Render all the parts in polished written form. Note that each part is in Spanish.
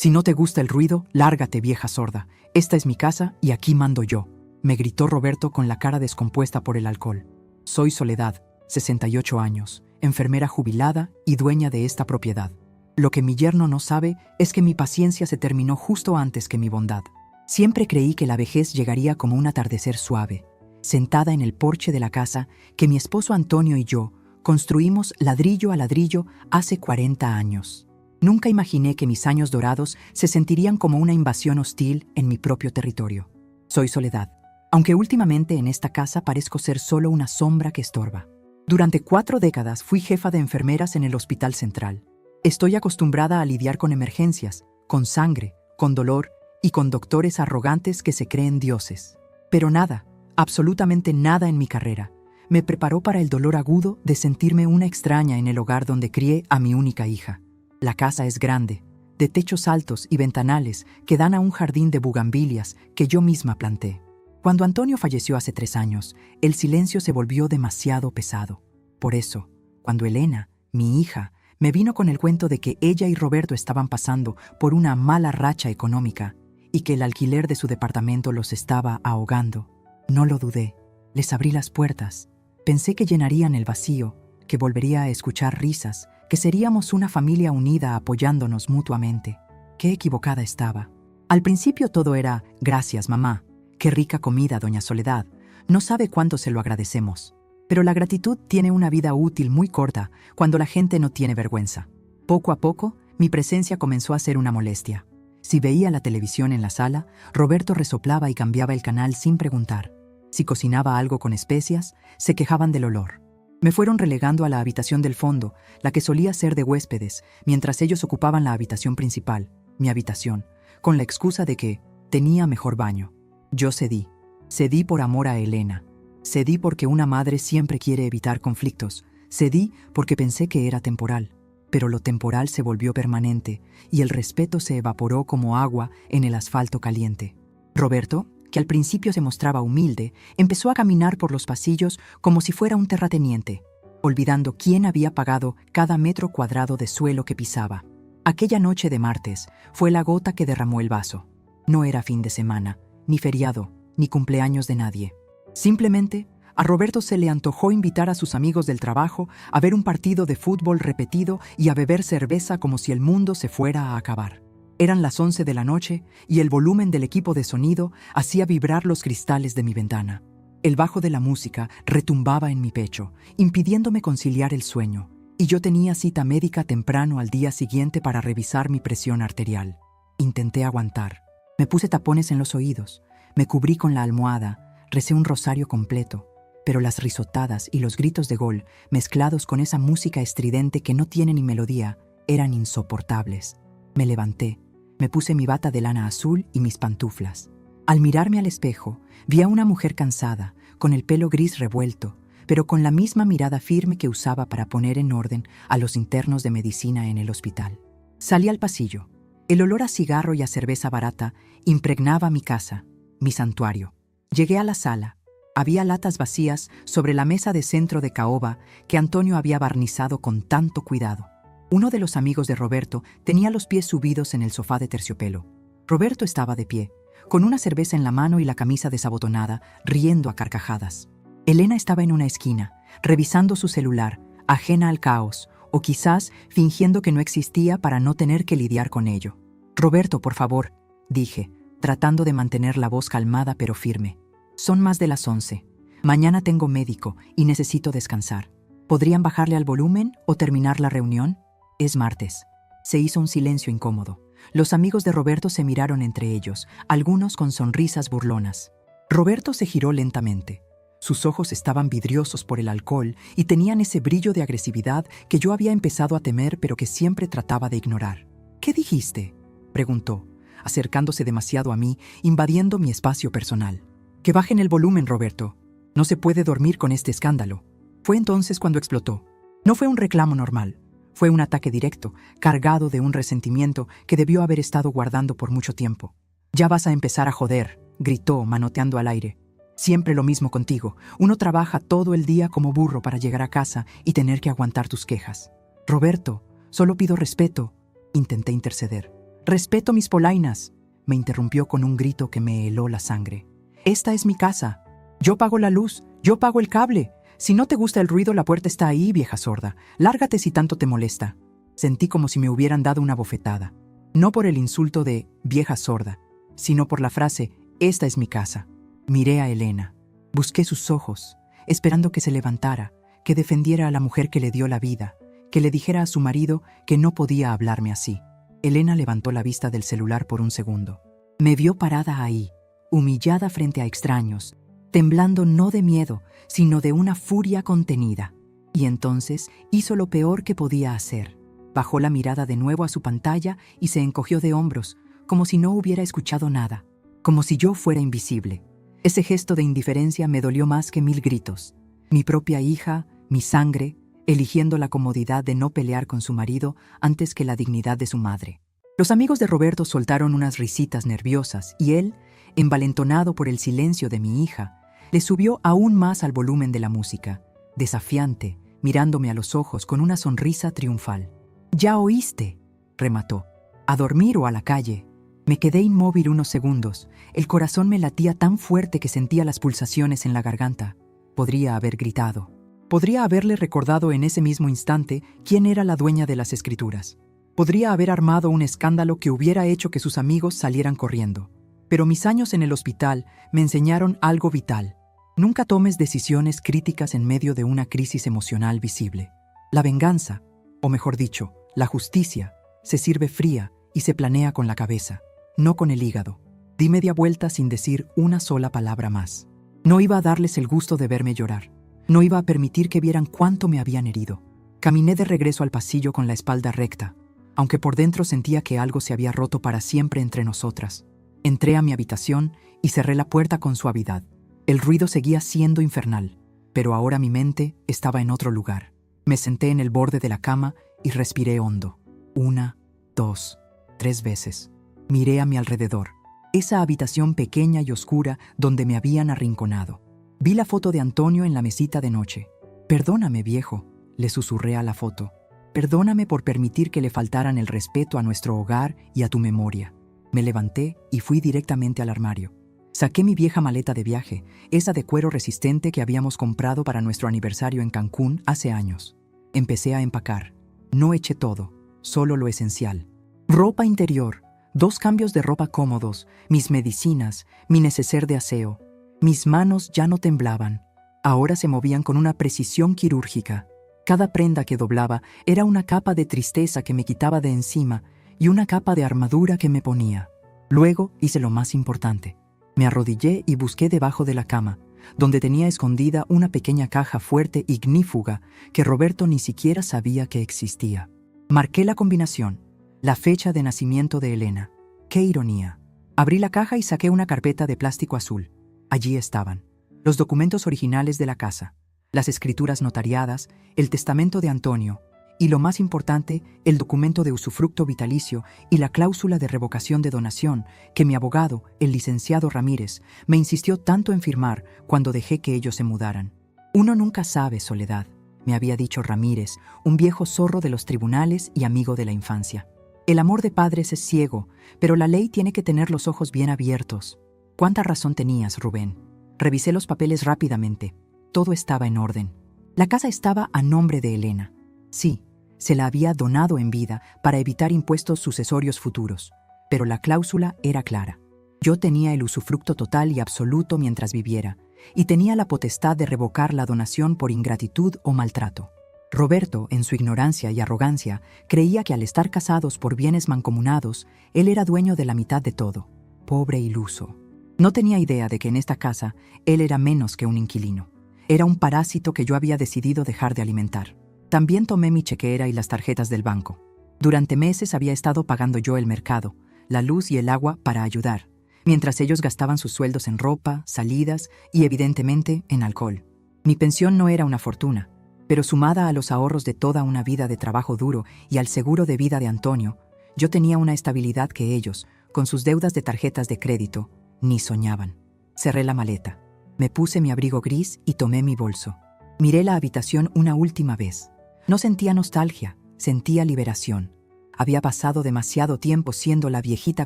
Si no te gusta el ruido, lárgate, vieja sorda. Esta es mi casa y aquí mando yo, me gritó Roberto con la cara descompuesta por el alcohol. Soy Soledad, 68 años, enfermera jubilada y dueña de esta propiedad. Lo que mi yerno no sabe es que mi paciencia se terminó justo antes que mi bondad. Siempre creí que la vejez llegaría como un atardecer suave, sentada en el porche de la casa que mi esposo Antonio y yo construimos ladrillo a ladrillo hace 40 años. Nunca imaginé que mis años dorados se sentirían como una invasión hostil en mi propio territorio. Soy Soledad, aunque últimamente en esta casa parezco ser solo una sombra que estorba. Durante 4 décadas fui jefa de enfermeras en el Hospital Central. Estoy acostumbrada a lidiar con emergencias, con sangre, con dolor y con doctores arrogantes que se creen dioses. Pero nada, absolutamente nada en mi carrera, me preparó para el dolor agudo de sentirme una extraña en el hogar donde crié a mi única hija. La casa es grande, de techos altos y ventanales que dan a un jardín de bugambilias que yo misma planté. Cuando Antonio falleció hace 3 años, el silencio se volvió demasiado pesado. Por eso, cuando Elena, mi hija, me vino con el cuento de que ella y Roberto estaban pasando por una mala racha económica y que el alquiler de su departamento los estaba ahogando, no lo dudé. Les abrí las puertas. Pensé que llenarían el vacío, que volvería a escuchar risas, que seríamos una familia unida apoyándonos mutuamente. Qué equivocada estaba. Al principio todo era, gracias mamá, qué rica comida doña Soledad, no sabe cuánto se lo agradecemos. Pero la gratitud tiene una vida útil muy corta cuando la gente no tiene vergüenza. Poco a poco, mi presencia comenzó a ser una molestia. Si veía la televisión en la sala, Roberto resoplaba y cambiaba el canal sin preguntar. Si cocinaba algo con especias, se quejaban del olor. Me fueron relegando a la habitación del fondo, la que solía ser de huéspedes, mientras ellos ocupaban la habitación principal, mi habitación, con la excusa de que tenía mejor baño. Yo cedí. Cedí por amor a Elena. Cedí porque una madre siempre quiere evitar conflictos. Cedí porque pensé que era temporal. Pero lo temporal se volvió permanente y el respeto se evaporó como agua en el asfalto caliente. Roberto, que al principio se mostraba humilde, empezó a caminar por los pasillos como si fuera un terrateniente, olvidando quién había pagado cada metro cuadrado de suelo que pisaba. Aquella noche de martes fue la gota que derramó el vaso. No era fin de semana, ni feriado, ni cumpleaños de nadie. Simplemente, a Roberto se le antojó invitar a sus amigos del trabajo a ver un partido de fútbol repetido y a beber cerveza como si el mundo se fuera a acabar. Eran las 11 de la noche y el volumen del equipo de sonido hacía vibrar los cristales de mi ventana. El bajo de la música retumbaba en mi pecho, impidiéndome conciliar el sueño, y yo tenía cita médica temprano al día siguiente para revisar mi presión arterial. Intenté aguantar. Me puse tapones en los oídos, me cubrí con la almohada, recé un rosario completo, pero las risotadas y los gritos de gol, mezclados con esa música estridente que no tiene ni melodía, eran insoportables. Me levanté. Me puse mi bata de lana azul y mis pantuflas. Al mirarme al espejo, vi a una mujer cansada, con el pelo gris revuelto, pero con la misma mirada firme que usaba para poner en orden a los internos de medicina en el hospital. Salí al pasillo. El olor a cigarro y a cerveza barata impregnaba mi casa, mi santuario. Llegué a la sala. Había latas vacías sobre la mesa de centro de caoba que Antonio había barnizado con tanto cuidado. Uno de los amigos de Roberto tenía los pies subidos en el sofá de terciopelo. Roberto estaba de pie, con una cerveza en la mano y la camisa desabotonada, riendo a carcajadas. Elena estaba en una esquina, revisando su celular, ajena al caos, o quizás fingiendo que no existía para no tener que lidiar con ello. «Roberto, por favor», dije, tratando de mantener la voz calmada pero firme. «Son más de las 11. Mañana tengo médico y necesito descansar. ¿Podrían bajarle al volumen o terminar la reunión?» Es martes. Se hizo un silencio incómodo. Los amigos de Roberto se miraron entre ellos, algunos con sonrisas burlonas. Roberto se giró lentamente. Sus ojos estaban vidriosos por el alcohol y tenían ese brillo de agresividad que yo había empezado a temer pero que siempre trataba de ignorar. «¿Qué dijiste?», preguntó, acercándose demasiado a mí, invadiendo mi espacio personal. «Que bajen el volumen, Roberto. No se puede dormir con este escándalo». Fue entonces cuando explotó. No fue un reclamo normal. Fue un ataque directo, cargado de un resentimiento que debió haber estado guardando por mucho tiempo. «Ya vas a empezar a joder», gritó, manoteando al aire. «Siempre lo mismo contigo. Uno trabaja todo el día como burro para llegar a casa y tener que aguantar tus quejas». «Roberto, solo pido respeto», intenté interceder. Respeto mis polainas, me interrumpió con un grito que me heló la sangre. Esta es mi casa. Yo pago la luz, yo pago el cable. Si no te gusta el ruido, la puerta está ahí, vieja sorda. Lárgate si tanto te molesta. Sentí como si me hubieran dado una bofetada. No por el insulto de vieja sorda, sino por la frase, esta es mi casa. Miré a Elena. Busqué sus ojos, esperando que se levantara, que defendiera a la mujer que le dio la vida, que le dijera a su marido que no podía hablarme así. Elena levantó la vista del celular por un segundo. Me vio parada ahí, humillada frente a extraños, temblando no de miedo, sino de una furia contenida. Y entonces hizo lo peor que podía hacer. Bajó la mirada de nuevo a su pantalla y se encogió de hombros, como si no hubiera escuchado nada, como si yo fuera invisible. Ese gesto de indiferencia me dolió más que 1000 gritos. Mi propia hija, mi sangre, eligiendo la comodidad de no pelear con su marido antes que la dignidad de su madre. Los amigos de Roberto soltaron unas risitas nerviosas y él, envalentonado por el silencio de mi hija, le subió aún más al volumen de la música, desafiante, mirándome a los ojos con una sonrisa triunfal. «Ya oíste», remató. «A dormir o a la calle». Me quedé inmóvil unos segundos. El corazón me latía tan fuerte que sentía las pulsaciones en la garganta. Podría haber gritado. Podría haberle recordado en ese mismo instante quién era la dueña de las escrituras. Podría haber armado un escándalo que hubiera hecho que sus amigos salieran corriendo. Pero mis años en el hospital me enseñaron algo vital. Nunca tomes decisiones críticas en medio de una crisis emocional visible. La venganza, o mejor dicho, la justicia, se sirve fría y se planea con la cabeza, no con el hígado. Di media vuelta sin decir una sola palabra más. No iba a darles el gusto de verme llorar. No iba a permitir que vieran cuánto me habían herido. Caminé de regreso al pasillo con la espalda recta, aunque por dentro sentía que algo se había roto para siempre entre nosotras. Entré a mi habitación y cerré la puerta con suavidad. El ruido seguía siendo infernal, pero ahora mi mente estaba en otro lugar. Me senté en el borde de la cama y respiré hondo. 1, 2, 3 veces. Miré a mi alrededor, esa habitación pequeña y oscura donde me habían arrinconado. Vi la foto de Antonio en la mesita de noche. «Perdóname, viejo», le susurré a la foto. «Perdóname por permitir que le faltaran el respeto a nuestro hogar y a tu memoria». Me levanté y fui directamente al armario. Saqué mi vieja maleta de viaje, esa de cuero resistente que habíamos comprado para nuestro aniversario en Cancún hace años. Empecé a empacar. No eché todo, solo lo esencial. Ropa interior, 2 cambios de ropa cómodos, mis medicinas, mi neceser de aseo. Mis manos ya no temblaban. Ahora se movían con una precisión quirúrgica. Cada prenda que doblaba era una capa de tristeza que me quitaba de encima y una capa de armadura que me ponía. Luego hice lo más importante. Me arrodillé y busqué debajo de la cama, donde tenía escondida una pequeña caja fuerte y ignífuga que Roberto ni siquiera sabía que existía. Marqué la combinación, la fecha de nacimiento de Elena. ¡Qué ironía! Abrí la caja y saqué una carpeta de plástico azul. Allí estaban los documentos originales de la casa, las escrituras notariadas, el testamento de Antonio y, lo más importante, el documento de usufructo vitalicio y la cláusula de revocación de donación que mi abogado, el licenciado Ramírez, me insistió tanto en firmar cuando dejé que ellos se mudaran. «Uno nunca sabe, Soledad», me había dicho Ramírez, un viejo zorro de los tribunales y amigo de la infancia. «El amor de padres es ciego, pero la ley tiene que tener los ojos bien abiertos». «¿Cuánta razón tenías, Rubén?» Revisé los papeles rápidamente. Todo estaba en orden. La casa estaba a nombre de Elena. Sí, se la había donado en vida para evitar impuestos sucesorios futuros, pero la cláusula era clara. Yo tenía el usufructo total y absoluto mientras viviera, y tenía la potestad de revocar la donación por ingratitud o maltrato. Roberto, en su ignorancia y arrogancia, creía que al estar casados por bienes mancomunados, él era dueño de la mitad de todo. Pobre iluso. No tenía idea de que en esta casa él era menos que un inquilino. Era un parásito que yo había decidido dejar de alimentar. También tomé mi chequera y las tarjetas del banco. Durante meses había estado pagando yo el mercado, la luz y el agua para ayudar, mientras ellos gastaban sus sueldos en ropa, salidas y, evidentemente, en alcohol. Mi pensión no era una fortuna, pero sumada a los ahorros de toda una vida de trabajo duro y al seguro de vida de Antonio, yo tenía una estabilidad que ellos, con sus deudas de tarjetas de crédito, ni soñaban. Cerré la maleta. Me puse mi abrigo gris y tomé mi bolso. Miré la habitación una última vez. No sentía nostalgia, sentía liberación. Había pasado demasiado tiempo siendo la viejita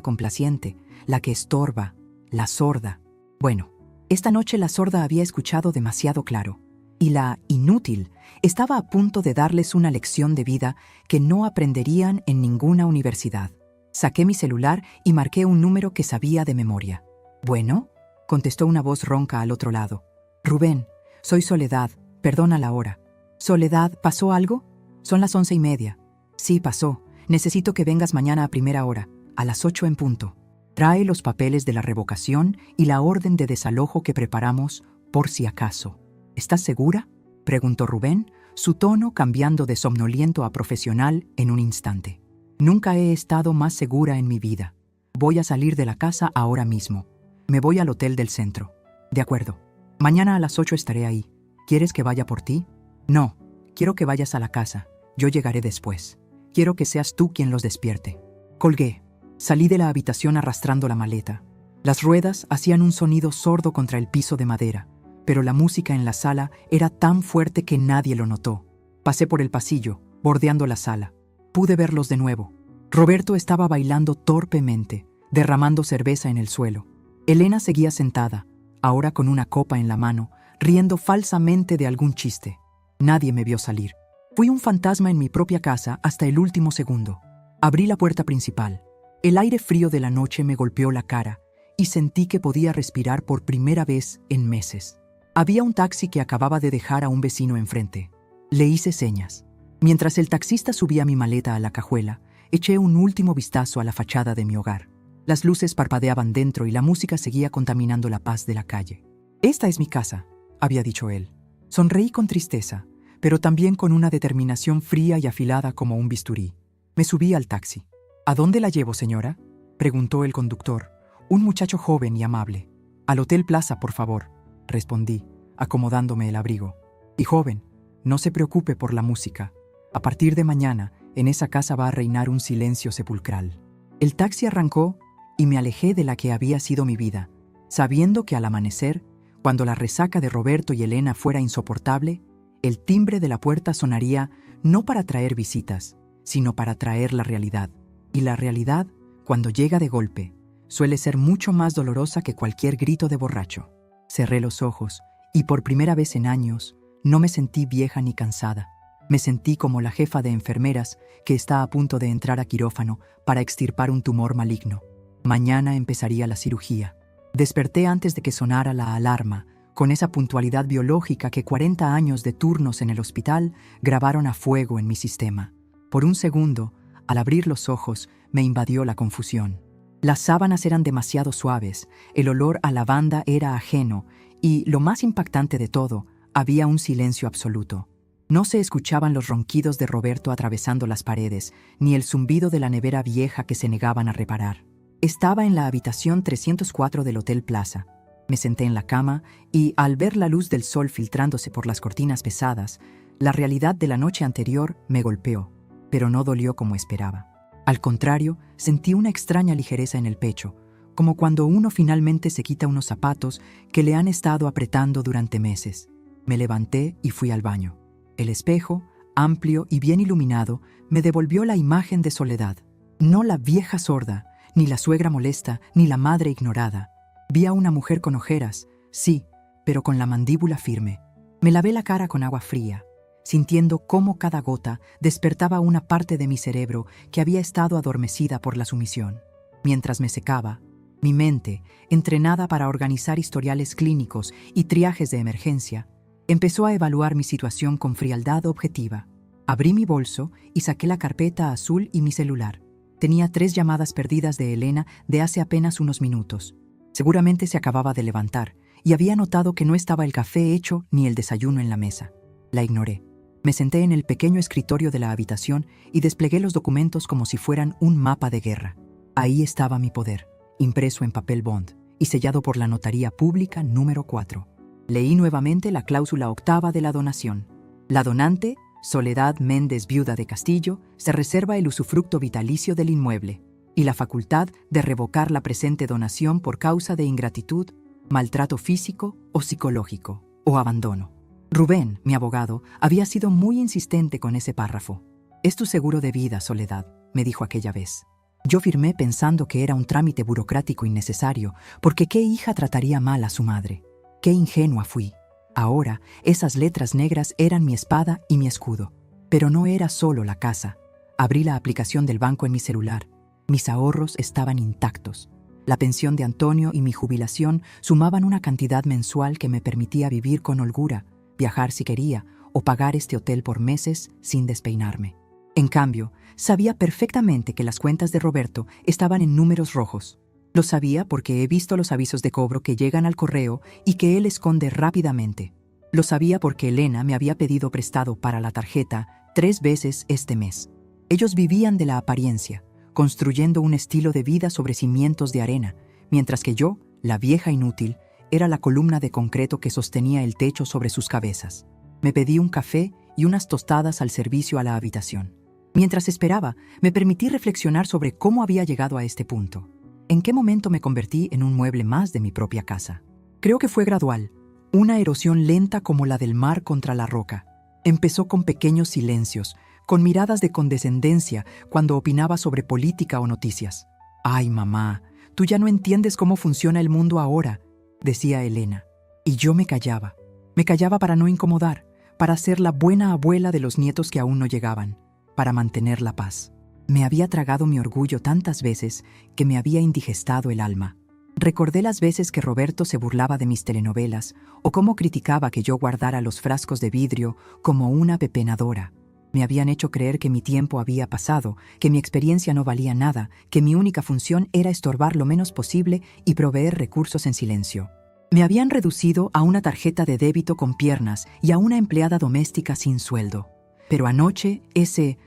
complaciente, la que estorba, la sorda. Bueno, esta noche la sorda había escuchado demasiado claro, y la inútil estaba a punto de darles una lección de vida que no aprenderían en ninguna universidad. Saqué mi celular y marqué un número que sabía de memoria. «¿Bueno?», contestó una voz ronca al otro lado. «Rubén, soy Soledad, perdona la hora». «Soledad, ¿pasó algo?». «Son las 11:30». «Sí, pasó. Necesito que vengas mañana a primera hora, a las 8 en punto. Trae los papeles de la revocación y la orden de desalojo que preparamos por si acaso». «¿Estás segura?», preguntó Rubén, su tono cambiando de somnoliento a profesional en un instante. «Nunca he estado más segura en mi vida. Voy a salir de la casa ahora mismo. Me voy al hotel del centro». «De acuerdo. Mañana a las 8 estaré ahí. ¿Quieres que vaya por ti?». «No, quiero que vayas a la casa. Yo llegaré después. Quiero que seas tú quien los despierte». Colgué. Salí de la habitación arrastrando la maleta. Las ruedas hacían un sonido sordo contra el piso de madera, pero la música en la sala era tan fuerte que nadie lo notó. Pasé por el pasillo, bordeando la sala. Pude verlos de nuevo. Roberto estaba bailando torpemente, derramando cerveza en el suelo. Elena seguía sentada, ahora con una copa en la mano, riendo falsamente de algún chiste. Nadie me vio salir. Fui un fantasma en mi propia casa hasta el último segundo. Abrí la puerta principal. El aire frío de la noche me golpeó la cara y sentí que podía respirar por primera vez en meses. Había un taxi que acababa de dejar a un vecino enfrente. Le hice señas. Mientras el taxista subía mi maleta a la cajuela, eché un último vistazo a la fachada de mi hogar. Las luces parpadeaban dentro y la música seguía contaminando la paz de la calle. «Esta es mi casa», había dicho él. Sonreí con tristeza, pero también con una determinación fría y afilada como un bisturí. Me subí al taxi. «¿A dónde la llevo, señora?», preguntó el conductor, un muchacho joven y amable. «Al Hotel Plaza, por favor», respondí, acomodándome el abrigo. «Y joven, no se preocupe por la música. A partir de mañana, en esa casa va a reinar un silencio sepulcral». El taxi arrancó y me alejé de la que había sido mi vida, sabiendo que al amanecer, cuando la resaca de Roberto y Elena fuera insoportable, el timbre de la puerta sonaría no para traer visitas, sino para traer la realidad. Y la realidad, cuando llega de golpe, suele ser mucho más dolorosa que cualquier grito de borracho. Cerré los ojos y por primera vez en años no me sentí vieja ni cansada. Me sentí como la jefa de enfermeras que está a punto de entrar a quirófano para extirpar un tumor maligno. Mañana empezaría la cirugía. Desperté antes de que sonara la alarma, con esa puntualidad biológica que 40 años de turnos en el hospital grabaron a fuego en mi sistema. Por un segundo, al abrir los ojos, me invadió la confusión. Las sábanas eran demasiado suaves, el olor a lavanda era ajeno y, lo más impactante de todo, había un silencio absoluto. No se escuchaban los ronquidos de Roberto atravesando las paredes, ni el zumbido de la nevera vieja que se negaban a reparar. Estaba en la habitación 304 del Hotel Plaza. Me senté en la cama y, al ver la luz del sol filtrándose por las cortinas pesadas, la realidad de la noche anterior me golpeó, pero no dolió como esperaba. Al contrario, sentí una extraña ligereza en el pecho, como cuando uno finalmente se quita unos zapatos que le han estado apretando durante meses. Me levanté y fui al baño. El espejo, amplio y bien iluminado, me devolvió la imagen de Soledad. No la vieja sorda, ni la suegra molesta, ni la madre ignorada. Vi a una mujer con ojeras, sí, pero con la mandíbula firme. Me lavé la cara con agua fría, sintiendo cómo cada gota despertaba una parte de mi cerebro que había estado adormecida por la sumisión. Mientras me secaba, mi mente, entrenada para organizar historiales clínicos y triajes de emergencia, empezó a evaluar mi situación con frialdad objetiva. Abrí mi bolso y saqué la carpeta azul y mi celular. Tenía 3 llamadas perdidas de Elena de hace apenas unos minutos. Seguramente se acababa de levantar y había notado que no estaba el café hecho ni el desayuno en la mesa. La ignoré. Me senté en el pequeño escritorio de la habitación y desplegué los documentos como si fueran un mapa de guerra. Ahí estaba mi poder, impreso en papel bond y sellado por la Notaría Pública número 4. Leí nuevamente la cláusula 8ª de la donación. La donante, Soledad Méndez, viuda de Castillo, se reserva el usufructo vitalicio del inmueble y la facultad de revocar la presente donación por causa de ingratitud, maltrato físico o psicológico, o abandono. Rubén, mi abogado, había sido muy insistente con ese párrafo. «Es tu seguro de vida, Soledad», me dijo aquella vez. Yo firmé pensando que era un trámite burocrático innecesario, porque ¿qué hija trataría mal a su madre? Qué ingenua fui. Ahora, esas letras negras eran mi espada y mi escudo. Pero no era solo la casa. Abrí la aplicación del banco en mi celular. Mis ahorros estaban intactos. La pensión de Antonio y mi jubilación sumaban una cantidad mensual que me permitía vivir con holgura, viajar si quería o pagar este hotel por meses sin despeinarme. En cambio, sabía perfectamente que las cuentas de Roberto estaban en números rojos. Lo sabía porque he visto los avisos de cobro que llegan al correo y que él esconde rápidamente. Lo sabía porque Elena me había pedido prestado para la tarjeta 3 veces este mes. Ellos vivían de la apariencia, construyendo un estilo de vida sobre cimientos de arena, mientras que yo, la vieja inútil, era la columna de concreto que sostenía el techo sobre sus cabezas. Me pedí un café y unas tostadas al servicio a la habitación. Mientras esperaba, me permití reflexionar sobre cómo había llegado a este punto. ¿En qué momento me convertí en un mueble más de mi propia casa? Creo que fue gradual, una erosión lenta como la del mar contra la roca. Empezó con pequeños silencios, con miradas de condescendencia cuando opinaba sobre política o noticias. «Ay, mamá, tú ya no entiendes cómo funciona el mundo ahora», decía Elena. Y yo me callaba. Me callaba para no incomodar, para ser la buena abuela de los nietos que aún no llegaban, para mantener la paz. Me había tragado mi orgullo tantas veces que me había indigestado el alma. Recordé las veces que Roberto se burlaba de mis telenovelas o cómo criticaba que yo guardara los frascos de vidrio como una pepenadora. Me habían hecho creer que mi tiempo había pasado, que mi experiencia no valía nada, que mi única función era estorbar lo menos posible y proveer recursos en silencio. Me habían reducido a una tarjeta de débito con piernas y a una empleada doméstica sin sueldo. Pero anoche,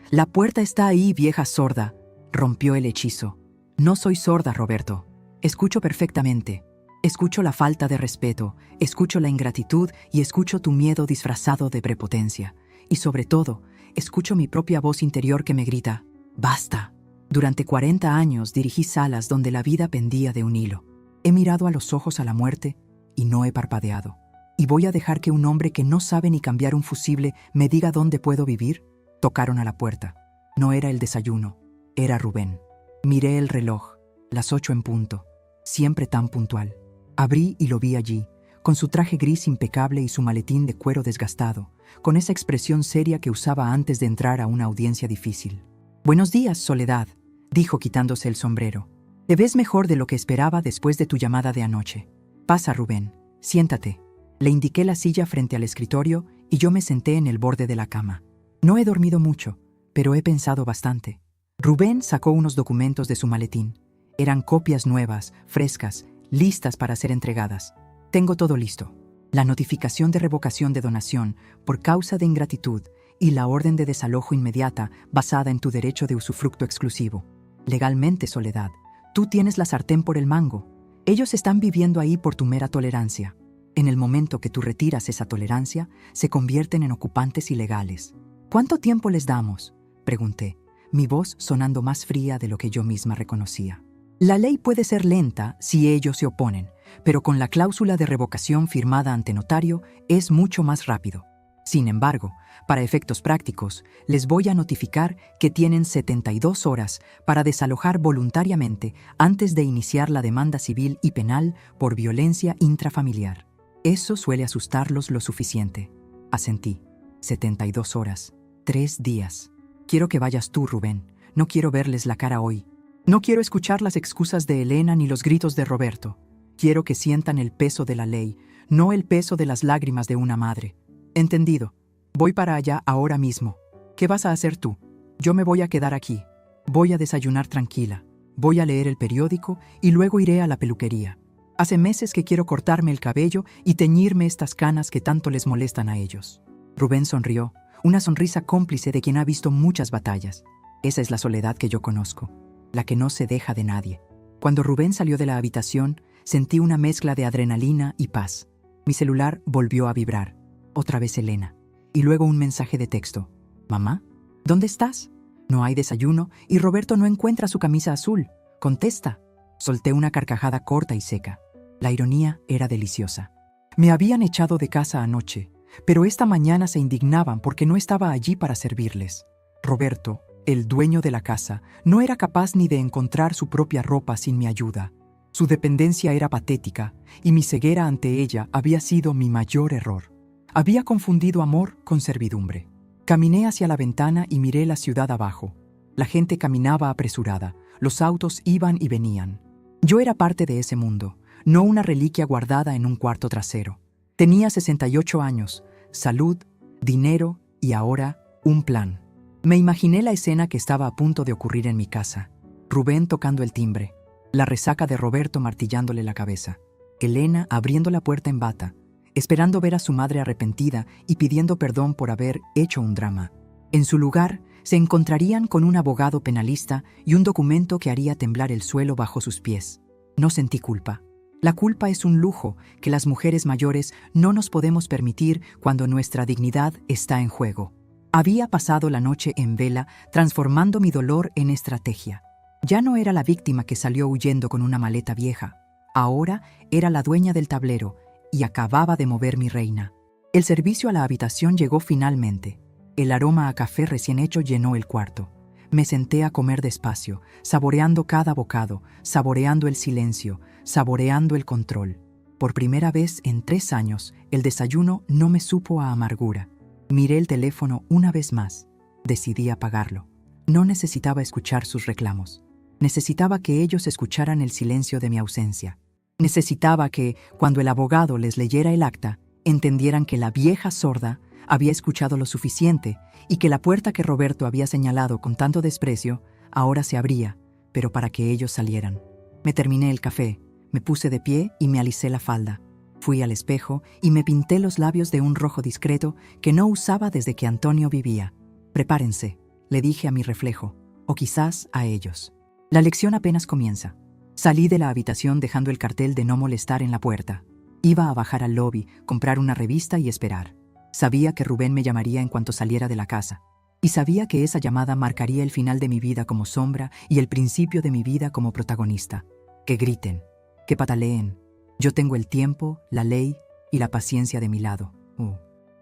«la puerta está ahí, vieja sorda», rompió el hechizo. No soy sorda, Roberto. Escucho perfectamente. Escucho la falta de respeto, escucho la ingratitud y escucho tu miedo disfrazado de prepotencia. Y sobre todo, escucho mi propia voz interior que me grita, «¡Basta!». Durante 40 años dirigí salas donde la vida pendía de un hilo. He mirado a los ojos a la muerte y no he parpadeado. ¿Y voy a dejar que un hombre que no sabe ni cambiar un fusible me diga dónde puedo vivir? Tocaron a la puerta. No era el desayuno, era Rubén. Miré el reloj, las 8 en punto, siempre tan puntual. Abrí y lo vi allí, con su traje gris impecable y su maletín de cuero desgastado, con esa expresión seria que usaba antes de entrar a una audiencia difícil. «Buenos días, Soledad», dijo quitándose el sombrero. «Te ves mejor de lo que esperaba después de tu llamada de anoche. Pasa, Rubén, siéntate». Le indiqué la silla frente al escritorio y yo me senté en el borde de la cama. No he dormido mucho, pero he pensado bastante. Rubén sacó unos documentos de su maletín. Eran copias nuevas, frescas, listas para ser entregadas. Tengo todo listo. La notificación de revocación de donación por causa de ingratitud y la orden de desalojo inmediata basada en tu derecho de usufructo exclusivo. Legalmente, Soledad, tú tienes la sartén por el mango. Ellos están viviendo ahí por tu mera tolerancia. En el momento que tú retiras esa tolerancia, se convierten en ocupantes ilegales. «¿Cuánto tiempo les damos?», pregunté, mi voz sonando más fría de lo que yo misma reconocía. «La ley puede ser lenta si ellos se oponen, pero con la cláusula de revocación firmada ante notario es mucho más rápido. Sin embargo, para efectos prácticos, les voy a notificar que tienen 72 horas para desalojar voluntariamente antes de iniciar la demanda civil y penal por violencia intrafamiliar». Eso suele asustarlos lo suficiente. Asentí. 72 horas. 3 días. Quiero que vayas tú, Rubén. No quiero verles la cara hoy. No quiero escuchar las excusas de Elena ni los gritos de Roberto. Quiero que sientan el peso de la ley, no el peso de las lágrimas de una madre. Entendido. Voy para allá ahora mismo. ¿Qué vas a hacer tú? Yo me voy a quedar aquí. Voy a desayunar tranquila. Voy a leer el periódico y luego iré a la peluquería. Hace meses que quiero cortarme el cabello y teñirme estas canas que tanto les molestan a ellos. Rubén sonrió, una sonrisa cómplice de quien ha visto muchas batallas. Esa es la Soledad que yo conozco, la que no se deja de nadie. Cuando Rubén salió de la habitación, sentí una mezcla de adrenalina y paz. Mi celular volvió a vibrar. Otra vez Elena. Y luego un mensaje de texto. «¿Mamá? ¿Dónde estás? No hay desayuno y Roberto no encuentra su camisa azul. Contesta». Solté una carcajada corta y seca. La ironía era deliciosa. Me habían echado de casa anoche, pero esta mañana se indignaban porque no estaba allí para servirles. Roberto, el dueño de la casa, no era capaz ni de encontrar su propia ropa sin mi ayuda. Su dependencia era patética y mi ceguera ante ella había sido mi mayor error. Había confundido amor con servidumbre. Caminé hacia la ventana y miré la ciudad abajo. La gente caminaba apresurada, los autos iban y venían. Yo era parte de ese mundo, no una reliquia guardada en un cuarto trasero. Tenía 68 años, salud, dinero y ahora un plan. Me imaginé la escena que estaba a punto de ocurrir en mi casa. Rubén tocando el timbre, la resaca de Roberto martillándole la cabeza, Elena abriendo la puerta en bata, esperando ver a su madre arrepentida y pidiendo perdón por haber hecho un drama. En su lugar, se encontrarían con un abogado penalista y un documento que haría temblar el suelo bajo sus pies. No sentí culpa. La culpa es un lujo que las mujeres mayores no nos podemos permitir cuando nuestra dignidad está en juego. Había pasado la noche en vela, transformando mi dolor en estrategia. Ya no era la víctima que salió huyendo con una maleta vieja. Ahora era la dueña del tablero y acababa de mover mi reina. El servicio a la habitación llegó finalmente. El aroma a café recién hecho llenó el cuarto. Me senté a comer despacio, saboreando cada bocado, saboreando el silencio, saboreando el control. Por primera vez en 3 años, el desayuno no me supo a amargura. Miré el teléfono una vez más. Decidí apagarlo. No necesitaba escuchar sus reclamos. Necesitaba que ellos escucharan el silencio de mi ausencia. Necesitaba que, cuando el abogado les leyera el acta, entendieran que la vieja sorda había escuchado lo suficiente y que la puerta que Roberto había señalado con tanto desprecio ahora se abría, pero para que ellos salieran. Me terminé el café, me puse de pie y me alisé la falda. Fui al espejo y me pinté los labios de un rojo discreto que no usaba desde que Antonio vivía. Prepárense, le dije a mi reflejo, o quizás a ellos. La lección apenas comienza. Salí de la habitación dejando el cartel de no molestar en la puerta. Iba a bajar al lobby, comprar una revista y esperar. Sabía que Rubén me llamaría en cuanto saliera de la casa. Y sabía que esa llamada marcaría el final de mi vida como sombra y el principio de mi vida como protagonista. Que griten, que pataleen. Yo tengo el tiempo, la ley y la paciencia de mi lado.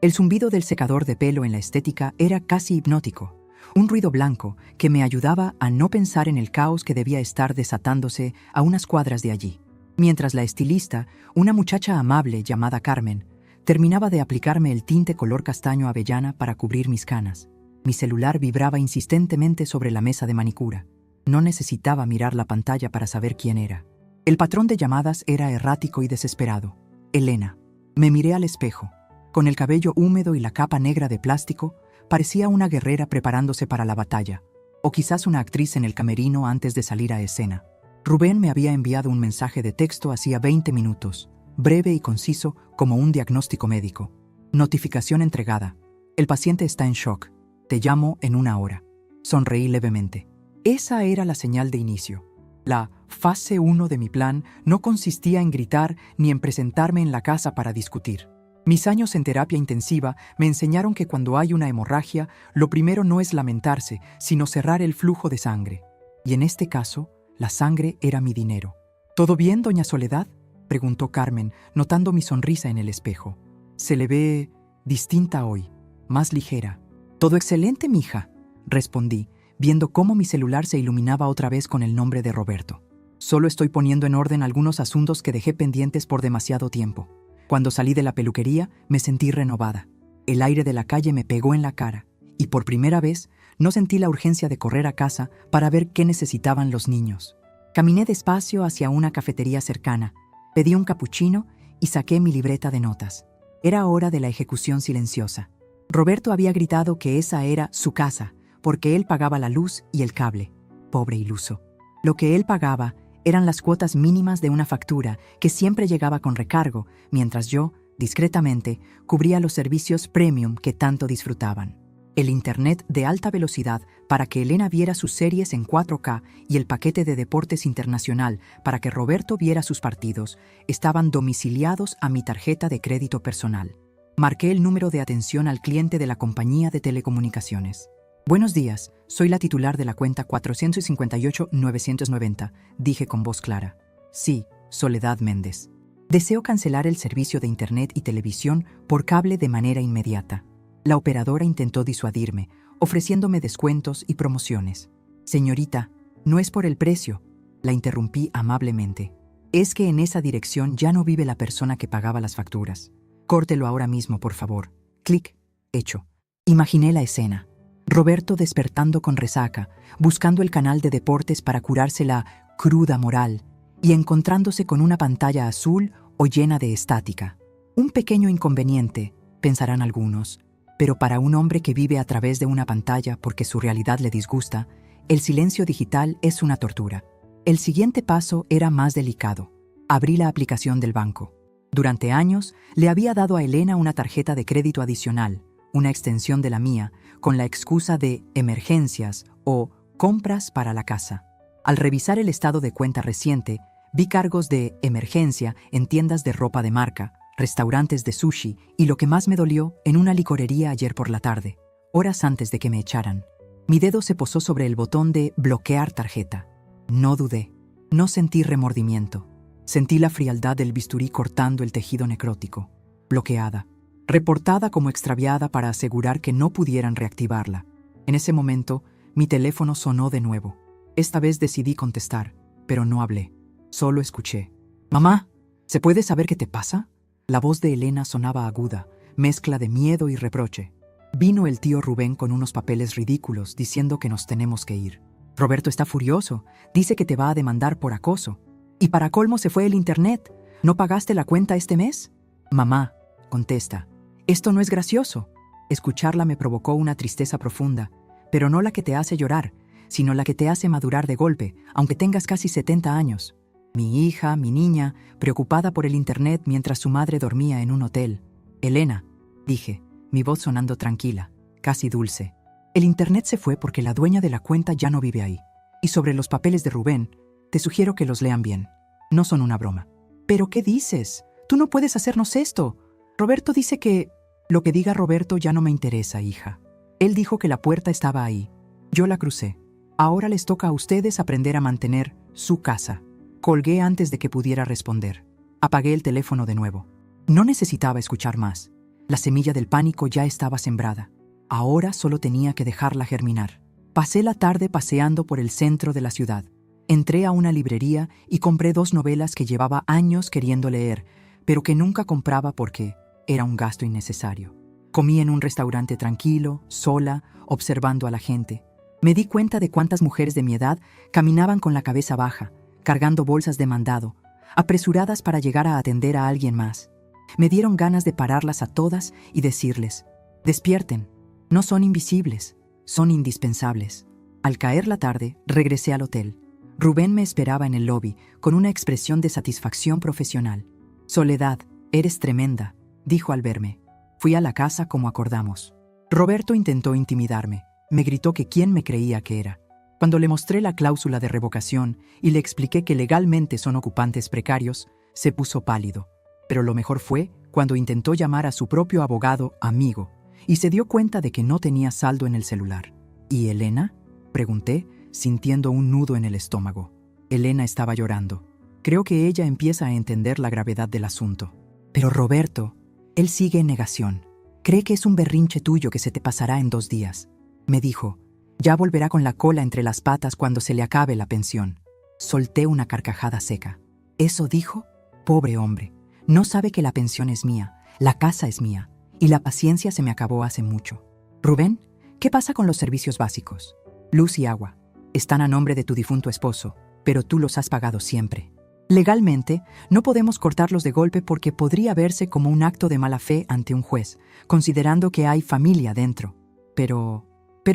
El zumbido del secador de pelo en la estética era casi hipnótico. Un ruido blanco que me ayudaba a no pensar en el caos que debía estar desatándose a unas cuadras de allí. Mientras la estilista, una muchacha amable llamada Carmen, terminaba de aplicarme el tinte color castaño avellana para cubrir mis canas. Mi celular vibraba insistentemente sobre la mesa de manicura. No necesitaba mirar la pantalla para saber quién era. El patrón de llamadas era errático y desesperado. Elena. Me miré al espejo. Con el cabello húmedo y la capa negra de plástico, parecía una guerrera preparándose para la batalla, o quizás una actriz en el camerino antes de salir a escena. Rubén me había enviado un mensaje de texto hacía 20 minutos, breve y conciso como un diagnóstico médico. Notificación entregada. El paciente está en shock. Te llamo en 1 hora. Sonreí levemente. Esa era la señal de inicio. La fase 1 de mi plan no consistía en gritar ni en presentarme en la casa para discutir. Mis años en terapia intensiva me enseñaron que cuando hay una hemorragia, lo primero no es lamentarse, sino cerrar el flujo de sangre. Y en este caso, la sangre era mi dinero. ¿Todo bien, doña Soledad?, preguntó Carmen, notando mi sonrisa en el espejo. Se le ve distinta hoy, más ligera. Todo excelente, mija, respondí, viendo cómo mi celular se iluminaba otra vez con el nombre de Roberto. Solo estoy poniendo en orden algunos asuntos que dejé pendientes por demasiado tiempo. Cuando salí de la peluquería, me sentí renovada. El aire de la calle me pegó en la cara, y por primera vez no sentí la urgencia de correr a casa para ver qué necesitaban los niños. Caminé despacio hacia una cafetería cercana, pedí un capuchino y saqué mi libreta de notas. Era hora de la ejecución silenciosa. Roberto había gritado que esa era su casa, porque él pagaba la luz y el cable. Pobre iluso. Lo que él pagaba eran las cuotas mínimas de una factura que siempre llegaba con recargo, mientras yo, discretamente, cubría los servicios premium que tanto disfrutaban. El internet de alta velocidad para que Elena viera sus series en 4K y el paquete de deportes internacional para que Roberto viera sus partidos estaban domiciliados a mi tarjeta de crédito personal. Marqué el número de atención al cliente de la compañía de telecomunicaciones. Buenos días, soy la titular de la cuenta 458-990, dije con voz clara. Sí, Soledad Méndez. Deseo cancelar el servicio de internet y televisión por cable de manera inmediata. La operadora intentó disuadirme, ofreciéndome descuentos y promociones. Señorita, no es por el precio, la interrumpí amablemente. Es que en esa dirección ya no vive la persona que pagaba las facturas. Córtelo ahora mismo, por favor. Clic. Hecho. Imaginé la escena. Roberto despertando con resaca, buscando el canal de deportes para curarse la cruda moral y encontrándose con una pantalla azul o llena de estática. Un pequeño inconveniente, pensarán algunos, pero para un hombre que vive a través de una pantalla porque su realidad le disgusta, el silencio digital es una tortura. El siguiente paso era más delicado. Abrí la aplicación del banco. Durante años le había dado a Elena una tarjeta de crédito adicional, una extensión de la mía, con la excusa de emergencias o compras para la casa. Al revisar el estado de cuenta reciente, vi cargos de emergencia en tiendas de ropa de marca, restaurantes de sushi y, lo que más me dolió, en una licorería ayer por la tarde, horas antes de que me echaran. Mi dedo se posó sobre el botón de bloquear tarjeta. No dudé. No sentí remordimiento. Sentí la frialdad del bisturí cortando el tejido necrótico. Bloqueada. Reportada como extraviada para asegurar que no pudieran reactivarla. En ese momento, mi teléfono sonó de nuevo. Esta vez decidí contestar, pero no hablé. Solo escuché. «Mamá, ¿se puede saber qué te pasa?» La voz de Elena sonaba aguda, mezcla de miedo y reproche. Vino el tío Rubén con unos papeles ridículos diciendo que nos tenemos que ir. Roberto está furioso, dice que te va a demandar por acoso. Y para colmo se fue el internet. ¿No pagaste la cuenta este mes? Mamá, contesta, esto no es gracioso. Escucharla me provocó una tristeza profunda, pero no la que te hace llorar, sino la que te hace madurar de golpe, aunque tengas casi 70 años. Mi hija, mi niña, preocupada por el internet mientras su madre dormía en un hotel. Elena, dije, mi voz sonando tranquila, casi dulce. El internet se fue porque la dueña de la cuenta ya no vive ahí. Y sobre los papeles de Rubén, te sugiero que los lean bien. No son una broma. ¿Pero qué dices? Tú no puedes hacernos esto. Roberto dice que... Lo que diga Roberto ya no me interesa, hija. Él dijo que la puerta estaba ahí. Yo la crucé. Ahora les toca a ustedes aprender a mantener su casa. Colgué antes de que pudiera responder. Apagué el teléfono de nuevo. No necesitaba escuchar más. La semilla del pánico ya estaba sembrada. Ahora solo tenía que dejarla germinar. Pasé la tarde paseando por el centro de la ciudad. Entré a una librería y compré 2 novelas que llevaba años queriendo leer, pero que nunca compraba porque era un gasto innecesario. Comí en un restaurante tranquilo, sola, observando a la gente. Me di cuenta de cuántas mujeres de mi edad caminaban con la cabeza baja, cargando bolsas de mandado, apresuradas para llegar a atender a alguien más. Me dieron ganas de pararlas a todas y decirles, despierten, no son invisibles, son indispensables. Al caer la tarde, regresé al hotel. Rubén me esperaba en el lobby, con una expresión de satisfacción profesional. Soledad, eres tremenda, dijo al verme. Fui a la casa como acordamos. Roberto intentó intimidarme. Me gritó que quién me creía que era. Cuando le mostré la cláusula de revocación y le expliqué que legalmente son ocupantes precarios, se puso pálido. Pero lo mejor fue cuando intentó llamar a su propio abogado amigo y se dio cuenta de que no tenía saldo en el celular. ¿Y Elena?, pregunté, sintiendo un nudo en el estómago. Elena estaba llorando. Creo que ella empieza a entender la gravedad del asunto. Pero Roberto, él sigue en negación. Cree que es un berrinche tuyo que se te pasará en 2 días. Me dijo, ya volverá con la cola entre las patas cuando se le acabe la pensión. Solté una carcajada seca. ¿Eso dijo? Pobre hombre. No sabe que la pensión es mía, la casa es mía, y la paciencia se me acabó hace mucho. Rubén, ¿qué pasa con los servicios básicos? Luz y agua. Están a nombre de tu difunto esposo, pero tú los has pagado siempre. Legalmente, no podemos cortarlos de golpe porque podría verse como un acto de mala fe ante un juez, considerando que hay familia dentro. Pero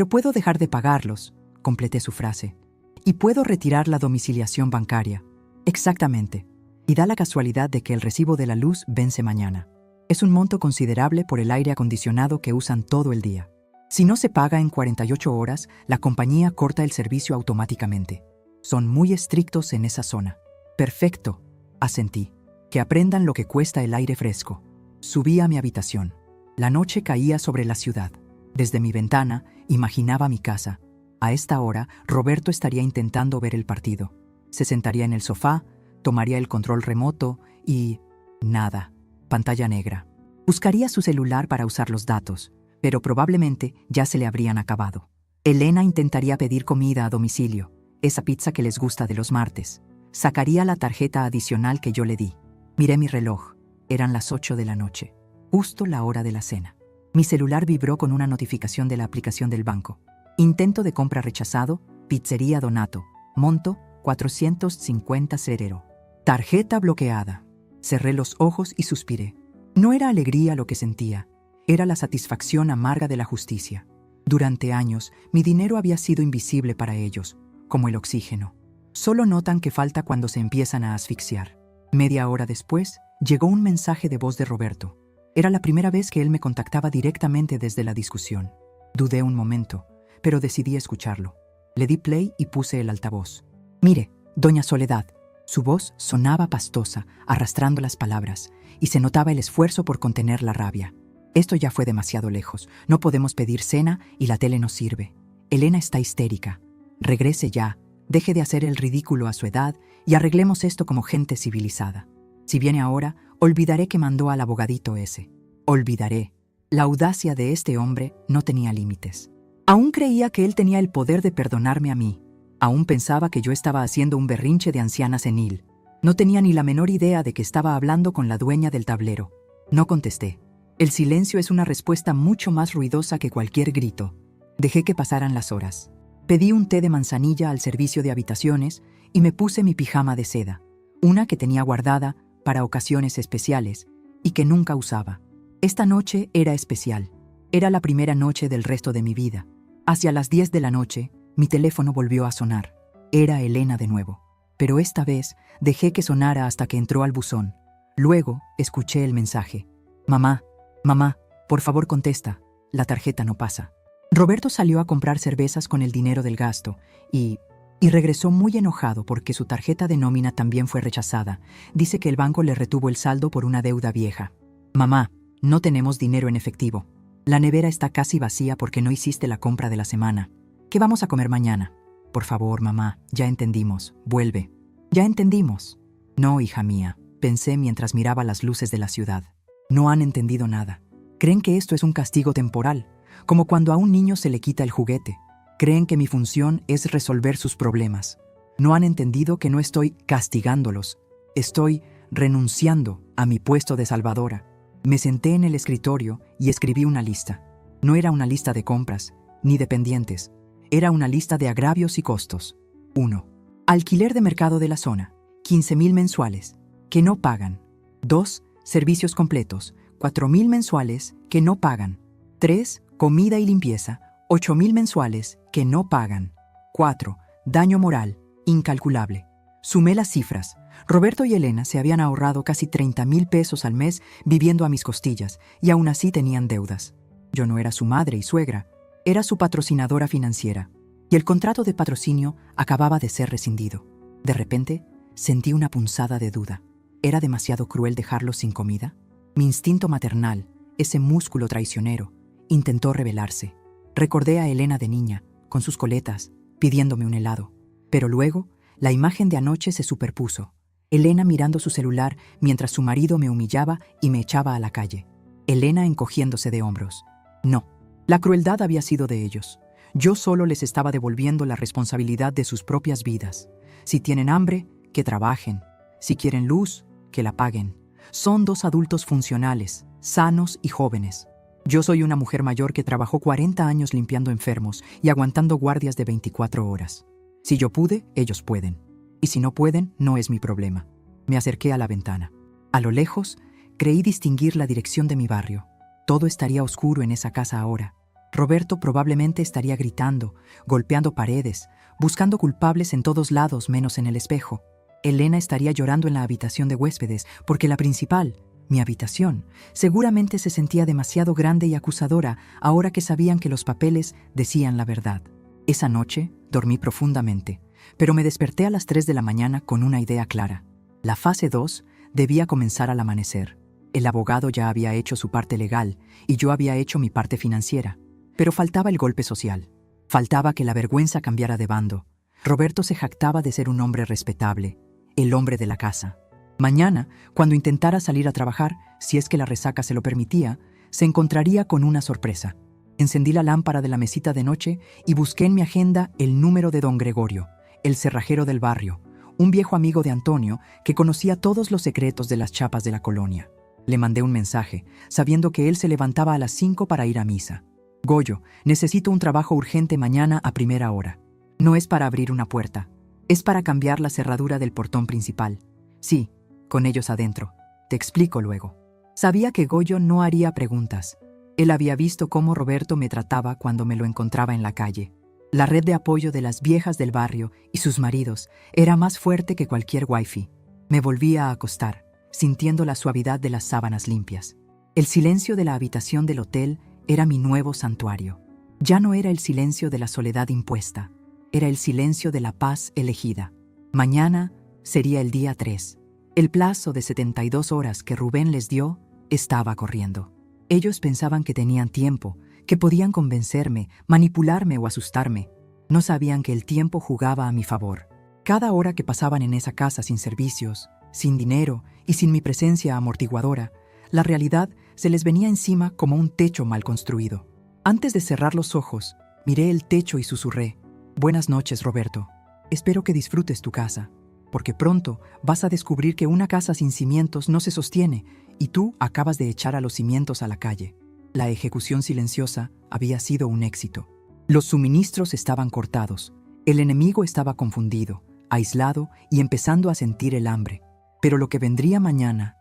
puedo dejar de pagarlos, completé su frase. Y puedo retirar la domiciliación bancaria. Exactamente. Y da la casualidad de que el recibo de la luz vence mañana. Es un monto considerable por el aire acondicionado que usan todo el día. Si no se paga en 48 horas, la compañía corta el servicio automáticamente. Son muy estrictos en esa zona. Perfecto, asentí. Que aprendan lo que cuesta el aire fresco. Subí a mi habitación. La noche caía sobre la ciudad. Desde mi ventana, imaginaba mi casa. A esta hora, Roberto estaría intentando ver el partido. Se sentaría en el sofá, tomaría el control remoto y... nada. Pantalla negra. Buscaría su celular para usar los datos, pero probablemente ya se le habrían acabado. Elena intentaría pedir comida a domicilio, esa pizza que les gusta de los martes. Sacaría la tarjeta adicional que yo le di. Miré mi reloj. Eran las 8 de la noche, justo la hora de la cena. Mi celular vibró con una notificación de la aplicación del banco. Intento de compra rechazado, Pizzería Donato, monto 450 €. Tarjeta bloqueada. Cerré los ojos y suspiré. No era alegría lo que sentía, era la satisfacción amarga de la justicia. Durante años, mi dinero había sido invisible para ellos, como el oxígeno. Solo notan que falta cuando se empiezan a asfixiar. Media hora después, llegó un mensaje de voz de Roberto. Era la primera vez que él me contactaba directamente desde la discusión. Dudé un momento, pero decidí escucharlo. Le di play y puse el altavoz. «Mire, doña Soledad». Su voz sonaba pastosa, arrastrando las palabras, y se notaba el esfuerzo por contener la rabia. «Esto ya fue demasiado lejos. No podemos pedir cena y la tele no sirve. Elena está histérica. Regrese ya, deje de hacer el ridículo a su edad y arreglemos esto como gente civilizada. Si viene ahora, olvidaré que mandó al abogadito ese. Olvidaré». La audacia de este hombre no tenía límites. Aún creía que él tenía el poder de perdonarme a mí. Aún pensaba que yo estaba haciendo un berrinche de anciana senil. No tenía ni la menor idea de que estaba hablando con la dueña del tablero. No contesté. El silencio es una respuesta mucho más ruidosa que cualquier grito. Dejé que pasaran las horas. Pedí un té de manzanilla al servicio de habitaciones y me puse mi pijama de seda, una que tenía guardada para ocasiones especiales y que nunca usaba. Esta noche era especial. Era la primera noche del resto de mi vida. Hacia las 10 de la noche, mi teléfono volvió a sonar. Era Elena de nuevo. Pero esta vez dejé que sonara hasta que entró al buzón. Luego escuché el mensaje. «Mamá, mamá, por favor contesta. La tarjeta no pasa». Roberto salió a comprar cervezas con el dinero del gasto y regresó muy enojado porque su tarjeta de nómina también fue rechazada. Dice que el banco le retuvo el saldo por una deuda vieja. «Mamá, no tenemos dinero en efectivo. La nevera está casi vacía porque no hiciste la compra de la semana. ¿Qué vamos a comer mañana? Por favor, mamá, ya entendimos. Vuelve». «Ya entendimos». «No, hija mía», pensé mientras miraba las luces de la ciudad. «No han entendido nada. Creen que esto es un castigo temporal, como cuando a un niño se le quita el juguete. Creen que mi función es resolver sus problemas. No han entendido que no estoy castigándolos. Estoy renunciando a mi puesto de salvadora». Me senté en el escritorio y escribí una lista. No era una lista de compras, ni de pendientes. Era una lista de agravios y costos. 1. Alquiler de mercado de la zona, 15,000 mensuales, que no pagan. 2. Servicios completos, 4,000 mensuales, que no pagan. 3. Comida y limpieza, 8,000 mensuales, que no pagan. 4. Daño moral, incalculable. Sumé las cifras. Roberto y Elena se habían ahorrado casi 30,000 pesos al mes viviendo a mis costillas y aún así tenían deudas. Yo no era su madre y suegra, era su patrocinadora financiera. Y el contrato de patrocinio acababa de ser rescindido. De repente, sentí una punzada de duda. ¿Era demasiado cruel dejarlos sin comida? Mi instinto maternal, ese músculo traicionero, intentó rebelarse. Recordé a Elena de niña, con sus coletas, pidiéndome un helado. Pero luego, la imagen de anoche se superpuso. Elena mirando su celular mientras su marido me humillaba y me echaba a la calle. Elena encogiéndose de hombros. No, la crueldad había sido de ellos. Yo solo les estaba devolviendo la responsabilidad de sus propias vidas. Si tienen hambre, que trabajen. Si quieren luz, que la paguen. Son 2 adultos funcionales, sanos y jóvenes. Yo soy una mujer mayor que trabajó 40 años limpiando enfermos y aguantando guardias de 24 horas. Si yo pude, ellos pueden. Y si no pueden, no es mi problema. Me acerqué a la ventana. A lo lejos, creí distinguir la dirección de mi barrio. Todo estaría oscuro en esa casa ahora. Roberto probablemente estaría gritando, golpeando paredes, buscando culpables en todos lados menos en el espejo. Elena estaría llorando en la habitación de huéspedes porque la principal, mi habitación, seguramente se sentía demasiado grande y acusadora ahora que sabían que los papeles decían la verdad. Esa noche dormí profundamente, pero me desperté a las 3 de la mañana con una idea clara. La fase 2 debía comenzar al amanecer. El abogado ya había hecho su parte legal y yo había hecho mi parte financiera. Pero faltaba el golpe social. Faltaba que la vergüenza cambiara de bando. Roberto se jactaba de ser un hombre respetable, el hombre de la casa. Mañana, cuando intentara salir a trabajar, si es que la resaca se lo permitía, se encontraría con una sorpresa. Encendí la lámpara de la mesita de noche y busqué en mi agenda el número de don Gregorio, el cerrajero del barrio, un viejo amigo de Antonio que conocía todos los secretos de las chapas de la colonia. Le mandé un mensaje, sabiendo que él se levantaba a las 5 para ir a misa. Goyo, necesito un trabajo urgente mañana a primera hora. No es para abrir una puerta, es para cambiar la cerradura del portón principal. Sí, con ellos adentro. Te explico luego. Sabía que Goyo no haría preguntas. Él había visto cómo Roberto me trataba cuando me lo encontraba en la calle. La red de apoyo de las viejas del barrio y sus maridos era más fuerte que cualquier wifi. Me volví a acostar, sintiendo la suavidad de las sábanas limpias. El silencio de la habitación del hotel era mi nuevo santuario. Ya no era el silencio de la soledad impuesta, era el silencio de la paz elegida. Mañana sería el día 3. El plazo de 72 horas que Rubén les dio estaba corriendo. Ellos pensaban que tenían tiempo, que podían convencerme, manipularme o asustarme. No sabían que el tiempo jugaba a mi favor. Cada hora que pasaban en esa casa sin servicios, sin dinero y sin mi presencia amortiguadora, la realidad se les venía encima como un techo mal construido. Antes de cerrar los ojos, miré el techo y susurré: «Buenas noches, Roberto. Espero que disfrutes tu casa, porque pronto vas a descubrir que una casa sin cimientos no se sostiene y tú acabas de echar a los cimientos a la calle». La ejecución silenciosa había sido un éxito. Los suministros estaban cortados, el enemigo estaba confundido, aislado y empezando a sentir el hambre. Pero lo que vendría mañana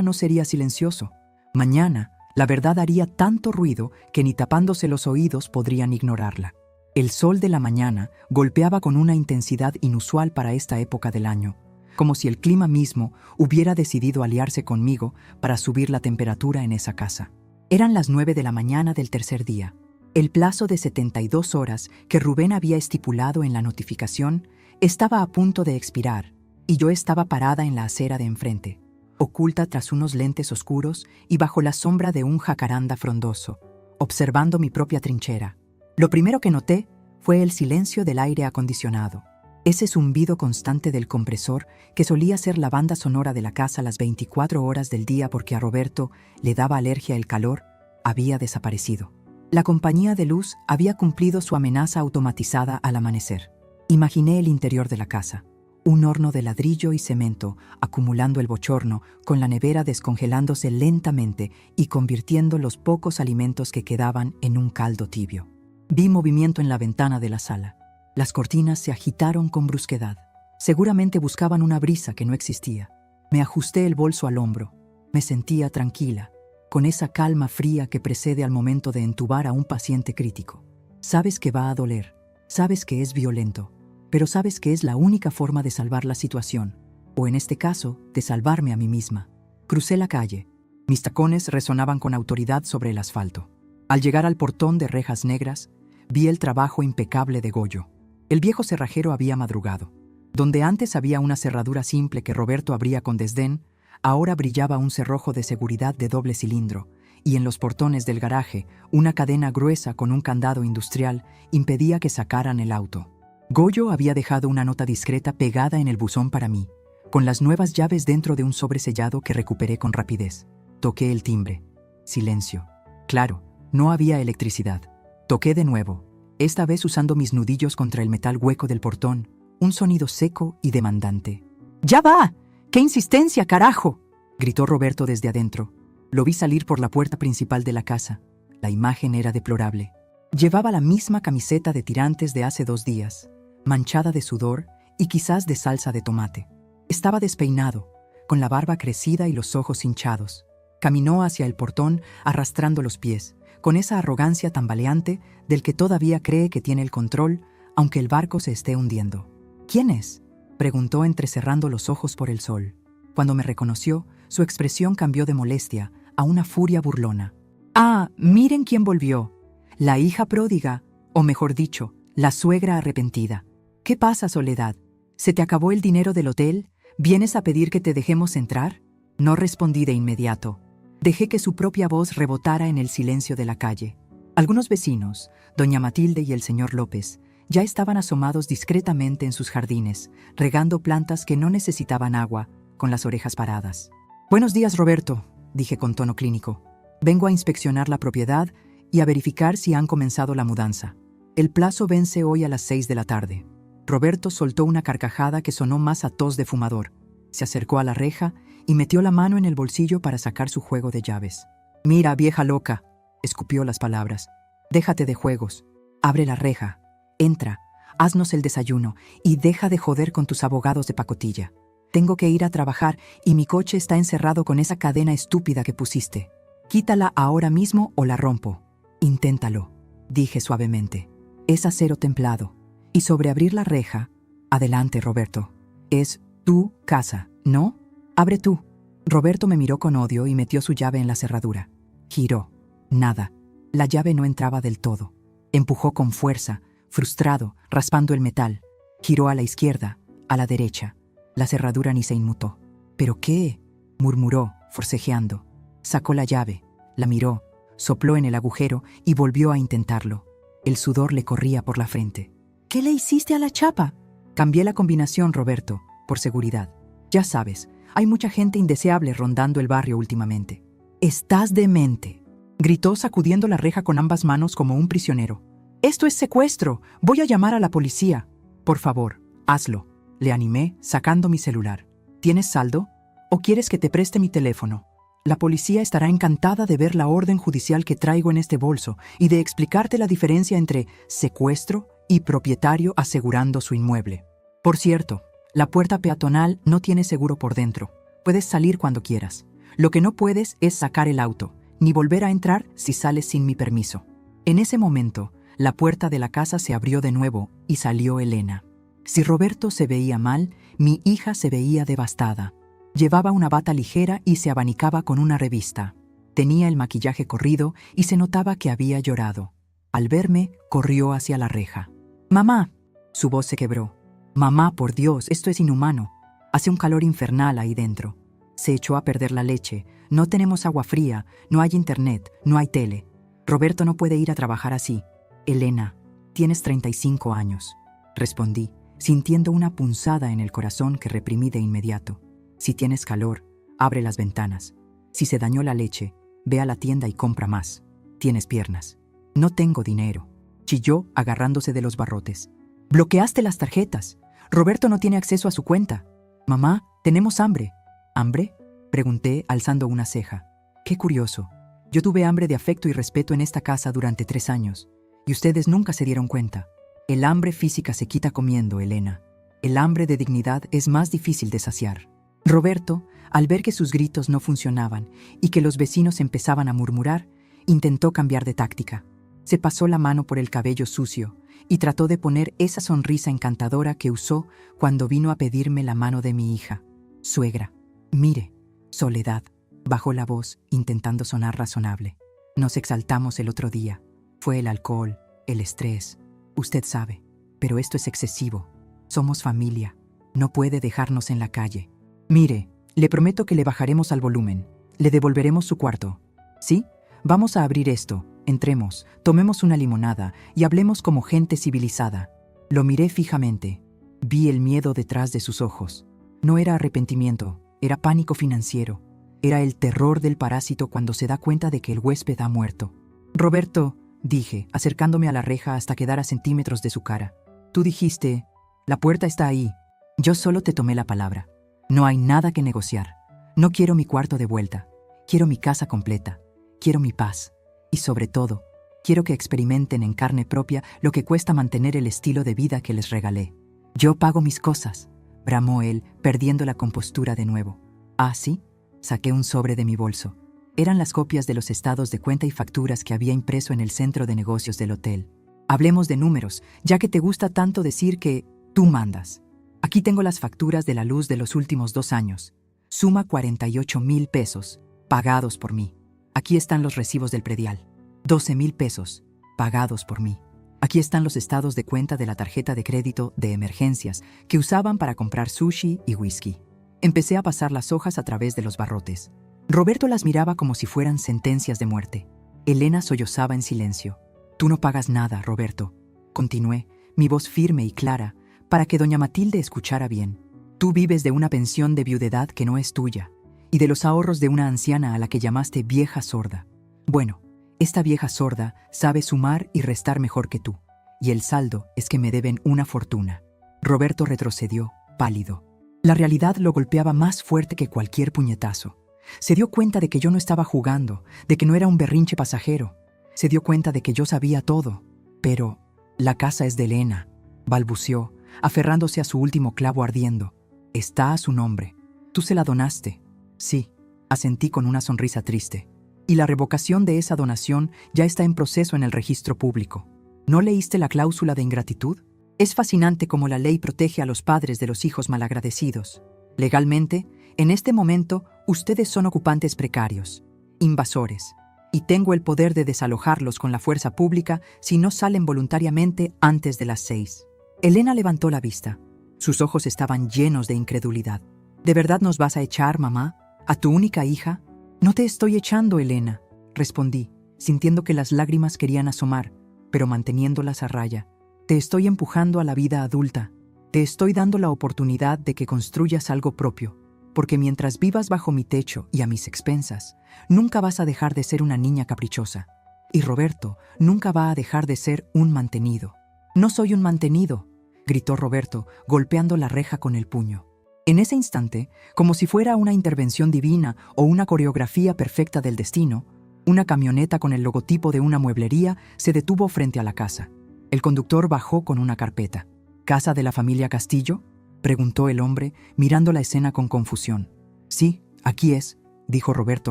no sería silencioso. Mañana, la verdad haría tanto ruido que ni tapándose los oídos podrían ignorarla. El sol de la mañana golpeaba con una intensidad inusual para esta época del año, como si el clima mismo hubiera decidido aliarse conmigo para subir la temperatura en esa casa. Eran las 9 de la mañana del tercer día. El plazo de 72 horas que Rubén había estipulado en la notificación estaba a punto de expirar, y yo estaba parada en la acera de enfrente, oculta tras unos lentes oscuros y bajo la sombra de un jacaranda frondoso, observando mi propia trinchera. Lo primero que noté fue el silencio del aire acondicionado. Ese zumbido constante del compresor que solía ser la banda sonora de la casa las 24 horas del día porque a Roberto le daba alergia el calor, había desaparecido. La compañía de luz había cumplido su amenaza automatizada al amanecer. Imaginé el interior de la casa, un horno de ladrillo y cemento acumulando el bochorno, con la nevera descongelándose lentamente y convirtiendo los pocos alimentos que quedaban en un caldo tibio. Vi movimiento en la ventana de la sala. Las cortinas se agitaron con brusquedad. Seguramente buscaban una brisa que no existía. Me ajusté el bolso al hombro. Me sentía tranquila, con esa calma fría que precede al momento de entubar a un paciente crítico. Sabes que va a doler, sabes que es violento, pero sabes que es la única forma de salvar la situación, o en este caso, de salvarme a mí misma. Crucé la calle. Mis tacones resonaban con autoridad sobre el asfalto. Al llegar al portón de rejas negras, vi el trabajo impecable de Goyo. El viejo cerrajero había madrugado. Donde antes había una cerradura simple que Roberto abría con desdén, ahora brillaba un cerrojo de seguridad de doble cilindro, y en los portones del garaje, una cadena gruesa con un candado industrial impedía que sacaran el auto. Goyo había dejado una nota discreta pegada en el buzón para mí, con las nuevas llaves dentro de un sobre sellado que recuperé con rapidez. Toqué el timbre. Silencio. Claro, no había electricidad. Toqué de nuevo, esta vez usando mis nudillos contra el metal hueco del portón, un sonido seco y demandante. ¡Ya va! ¡Qué insistencia, carajo!, gritó Roberto desde adentro. Lo vi salir por la puerta principal de la casa. La imagen era deplorable. Llevaba la misma camiseta de tirantes de hace 2 días, manchada de sudor y quizás de salsa de tomate. Estaba despeinado, con la barba crecida y los ojos hinchados. Caminó hacia el portón arrastrando los pies, con esa arrogancia tambaleante del que todavía cree que tiene el control, aunque el barco se esté hundiendo. «¿Quién es?», preguntó entrecerrando los ojos por el sol. Cuando me reconoció, su expresión cambió de molestia a una furia burlona. «Ah, miren quién volvió. La hija pródiga, o mejor dicho, la suegra arrepentida. ¿Qué pasa, Soledad? ¿Se te acabó el dinero del hotel? ¿Vienes a pedir que te dejemos entrar?». No respondí de inmediato. Dejé que su propia voz rebotara en el silencio de la calle. Algunos vecinos, doña Matilde y el señor López, ya estaban asomados discretamente en sus jardines, regando plantas que no necesitaban agua, con las orejas paradas. «Buenos días, Roberto», dije con tono clínico. «Vengo a inspeccionar la propiedad y a verificar si han comenzado la mudanza. El plazo vence hoy a las 6 de la tarde. Roberto soltó una carcajada que sonó más a tos de fumador. Se acercó a la reja y metió la mano en el bolsillo para sacar su juego de llaves. «Mira, vieja loca», escupió las palabras. «Déjate de juegos. Abre la reja. Entra. Haznos el desayuno y deja de joder con tus abogados de pacotilla. Tengo que ir a trabajar y mi coche está encerrado con esa cadena estúpida que pusiste. Quítala ahora mismo o la rompo». «Inténtalo», dije suavemente. «Es acero templado». Y sobre abrir la reja, «Adelante, Roberto. Es tu casa, ¿no? Abre tú». Roberto me miró con odio y metió su llave en la cerradura. Giró. Nada. La llave no entraba del todo. Empujó con fuerza, frustrado, raspando el metal. Giró a la izquierda, a la derecha. La cerradura ni se inmutó. «¿Pero qué?», murmuró, forcejeando. Sacó la llave, la miró, sopló en el agujero y volvió a intentarlo. El sudor le corría por la frente. «¿Qué le hiciste a la chapa?» «Cambié la combinación, Roberto, por seguridad. Ya sabes, hay mucha gente indeseable rondando el barrio últimamente». «Estás demente», gritó sacudiendo la reja con ambas manos como un prisionero. «Esto es secuestro. Voy a llamar a la policía». «Por favor, hazlo», le animé, sacando mi celular. «¿Tienes saldo? ¿O quieres que te preste mi teléfono? La policía estará encantada de ver la orden judicial que traigo en este bolso y de explicarte la diferencia entre secuestro y propietario asegurando su inmueble. Por cierto, la puerta peatonal no tiene seguro por dentro. Puedes salir cuando quieras. Lo que no puedes es sacar el auto, ni volver a entrar si sales sin mi permiso». En ese momento, la puerta de la casa se abrió de nuevo y salió Elena. Si Roberto se veía mal, mi hija se veía devastada. Llevaba una bata ligera y se abanicaba con una revista. Tenía el maquillaje corrido y se notaba que había llorado. Al verme, corrió hacia la reja. «Mamá», su voz se quebró. «Mamá, por Dios, esto es inhumano. Hace un calor infernal ahí dentro. Se echó a perder la leche. No tenemos agua fría, no hay internet, no hay tele. Roberto no puede ir a trabajar así». «Elena, tienes 35 años», respondí, sintiendo una punzada en el corazón que reprimí de inmediato. «Si tienes calor, abre las ventanas. Si se dañó la leche, ve a la tienda y compra más. Tienes piernas». «No tengo dinero», chilló agarrándose de los barrotes. «Bloqueaste las tarjetas. Roberto no tiene acceso a su cuenta». «Mamá, tenemos hambre». «¿Hambre?», pregunté alzando una ceja. «Qué curioso. Yo tuve hambre de afecto y respeto en esta casa durante 3 años, y ustedes nunca se dieron cuenta. El hambre física se quita comiendo, Elena. El hambre de dignidad es más difícil de saciar». Roberto, al ver que sus gritos no funcionaban y que los vecinos empezaban a murmurar, intentó cambiar de táctica. Se pasó la mano por el cabello sucio y trató de poner esa sonrisa encantadora que usó cuando vino a pedirme la mano de mi hija. «Suegra, mire, Soledad», bajó la voz intentando sonar razonable. «Nos exaltamos el otro día. Fue el alcohol, el estrés. Usted sabe, pero esto es excesivo. Somos familia. No puede dejarnos en la calle. Mire, le prometo que le bajaremos al volumen. Le devolveremos su cuarto. ¿Sí? Vamos a abrir esto. Entremos, tomemos una limonada y hablemos como gente civilizada». Lo miré fijamente. Vi el miedo detrás de sus ojos. No era arrepentimiento, era pánico financiero. Era el terror del parásito cuando se da cuenta de que el huésped ha muerto. «Roberto», dije, acercándome a la reja hasta quedar a centímetros de su cara. «Tú dijiste, la puerta está ahí. Yo solo te tomé la palabra. No hay nada que negociar. No quiero mi cuarto de vuelta. Quiero mi casa completa. Quiero mi paz. Y sobre todo, quiero que experimenten en carne propia lo que cuesta mantener el estilo de vida que les regalé. Yo pago mis cosas», bramó él, perdiendo la compostura de nuevo. «¿Ah, sí?». Saqué un sobre de mi bolso. Eran las copias de los estados de cuenta y facturas que había impreso en el centro de negocios del hotel. «Hablemos de números, ya que te gusta tanto decir que tú mandas. Aquí tengo las facturas de la luz de los últimos 2 años. Suma 48,000 pesos, pagados por mí. Aquí están los recibos del predial. 12,000 pesos, pagados por mí. Aquí están los estados de cuenta de la tarjeta de crédito de emergencias que usaban para comprar sushi y whisky». Empecé a pasar las hojas a través de los barrotes. Roberto las miraba como si fueran sentencias de muerte. Elena sollozaba en silencio. «Tú no pagas nada, Roberto», continué, mi voz firme y clara, para que doña Matilde escuchara bien. «Tú vives de una pensión de viudedad que no es tuya, y de los ahorros de una anciana a la que llamaste vieja sorda. Bueno, Esta vieja sorda sabe sumar y restar mejor que tú, y el saldo es que me deben una fortuna. Roberto retrocedió, pálido. La realidad lo golpeaba más fuerte que cualquier puñetazo. Se dio cuenta de que yo no estaba jugando, de que no era un berrinche pasajero. Se dio cuenta de que yo sabía todo. Pero la casa es de Elena, balbuceó, aferrándose a su último clavo ardiendo. Está a su nombre. Tú se la donaste. Sí, asentí con una sonrisa triste. Y la revocación de esa donación ya está en proceso en el registro público. ¿No leíste la cláusula de ingratitud? Es fascinante cómo la ley protege a los padres de los hijos malagradecidos. Legalmente, en este momento, ustedes son ocupantes precarios, invasores, y tengo el poder de desalojarlos con la fuerza pública si no salen voluntariamente antes de las 6. Elena levantó la vista. Sus ojos estaban llenos de incredulidad. ¿De verdad nos vas a echar, mamá? ¿A tu única hija? No te estoy echando, Elena, respondí, sintiendo que las lágrimas querían asomar, pero manteniéndolas a raya. Te estoy empujando a la vida adulta. Te estoy dando la oportunidad de que construyas algo propio, porque mientras vivas bajo mi techo y a mis expensas, nunca vas a dejar de ser una niña caprichosa. Y Roberto nunca va a dejar de ser un mantenido. No soy un mantenido, gritó Roberto, golpeando la reja con el puño. En ese instante, como si fuera una intervención divina o una coreografía perfecta del destino, una camioneta con el logotipo de una mueblería se detuvo frente a la casa. El conductor bajó con una carpeta. ¿Casa de la familia Castillo?, preguntó el hombre, mirando la escena con confusión. Sí, aquí es, dijo Roberto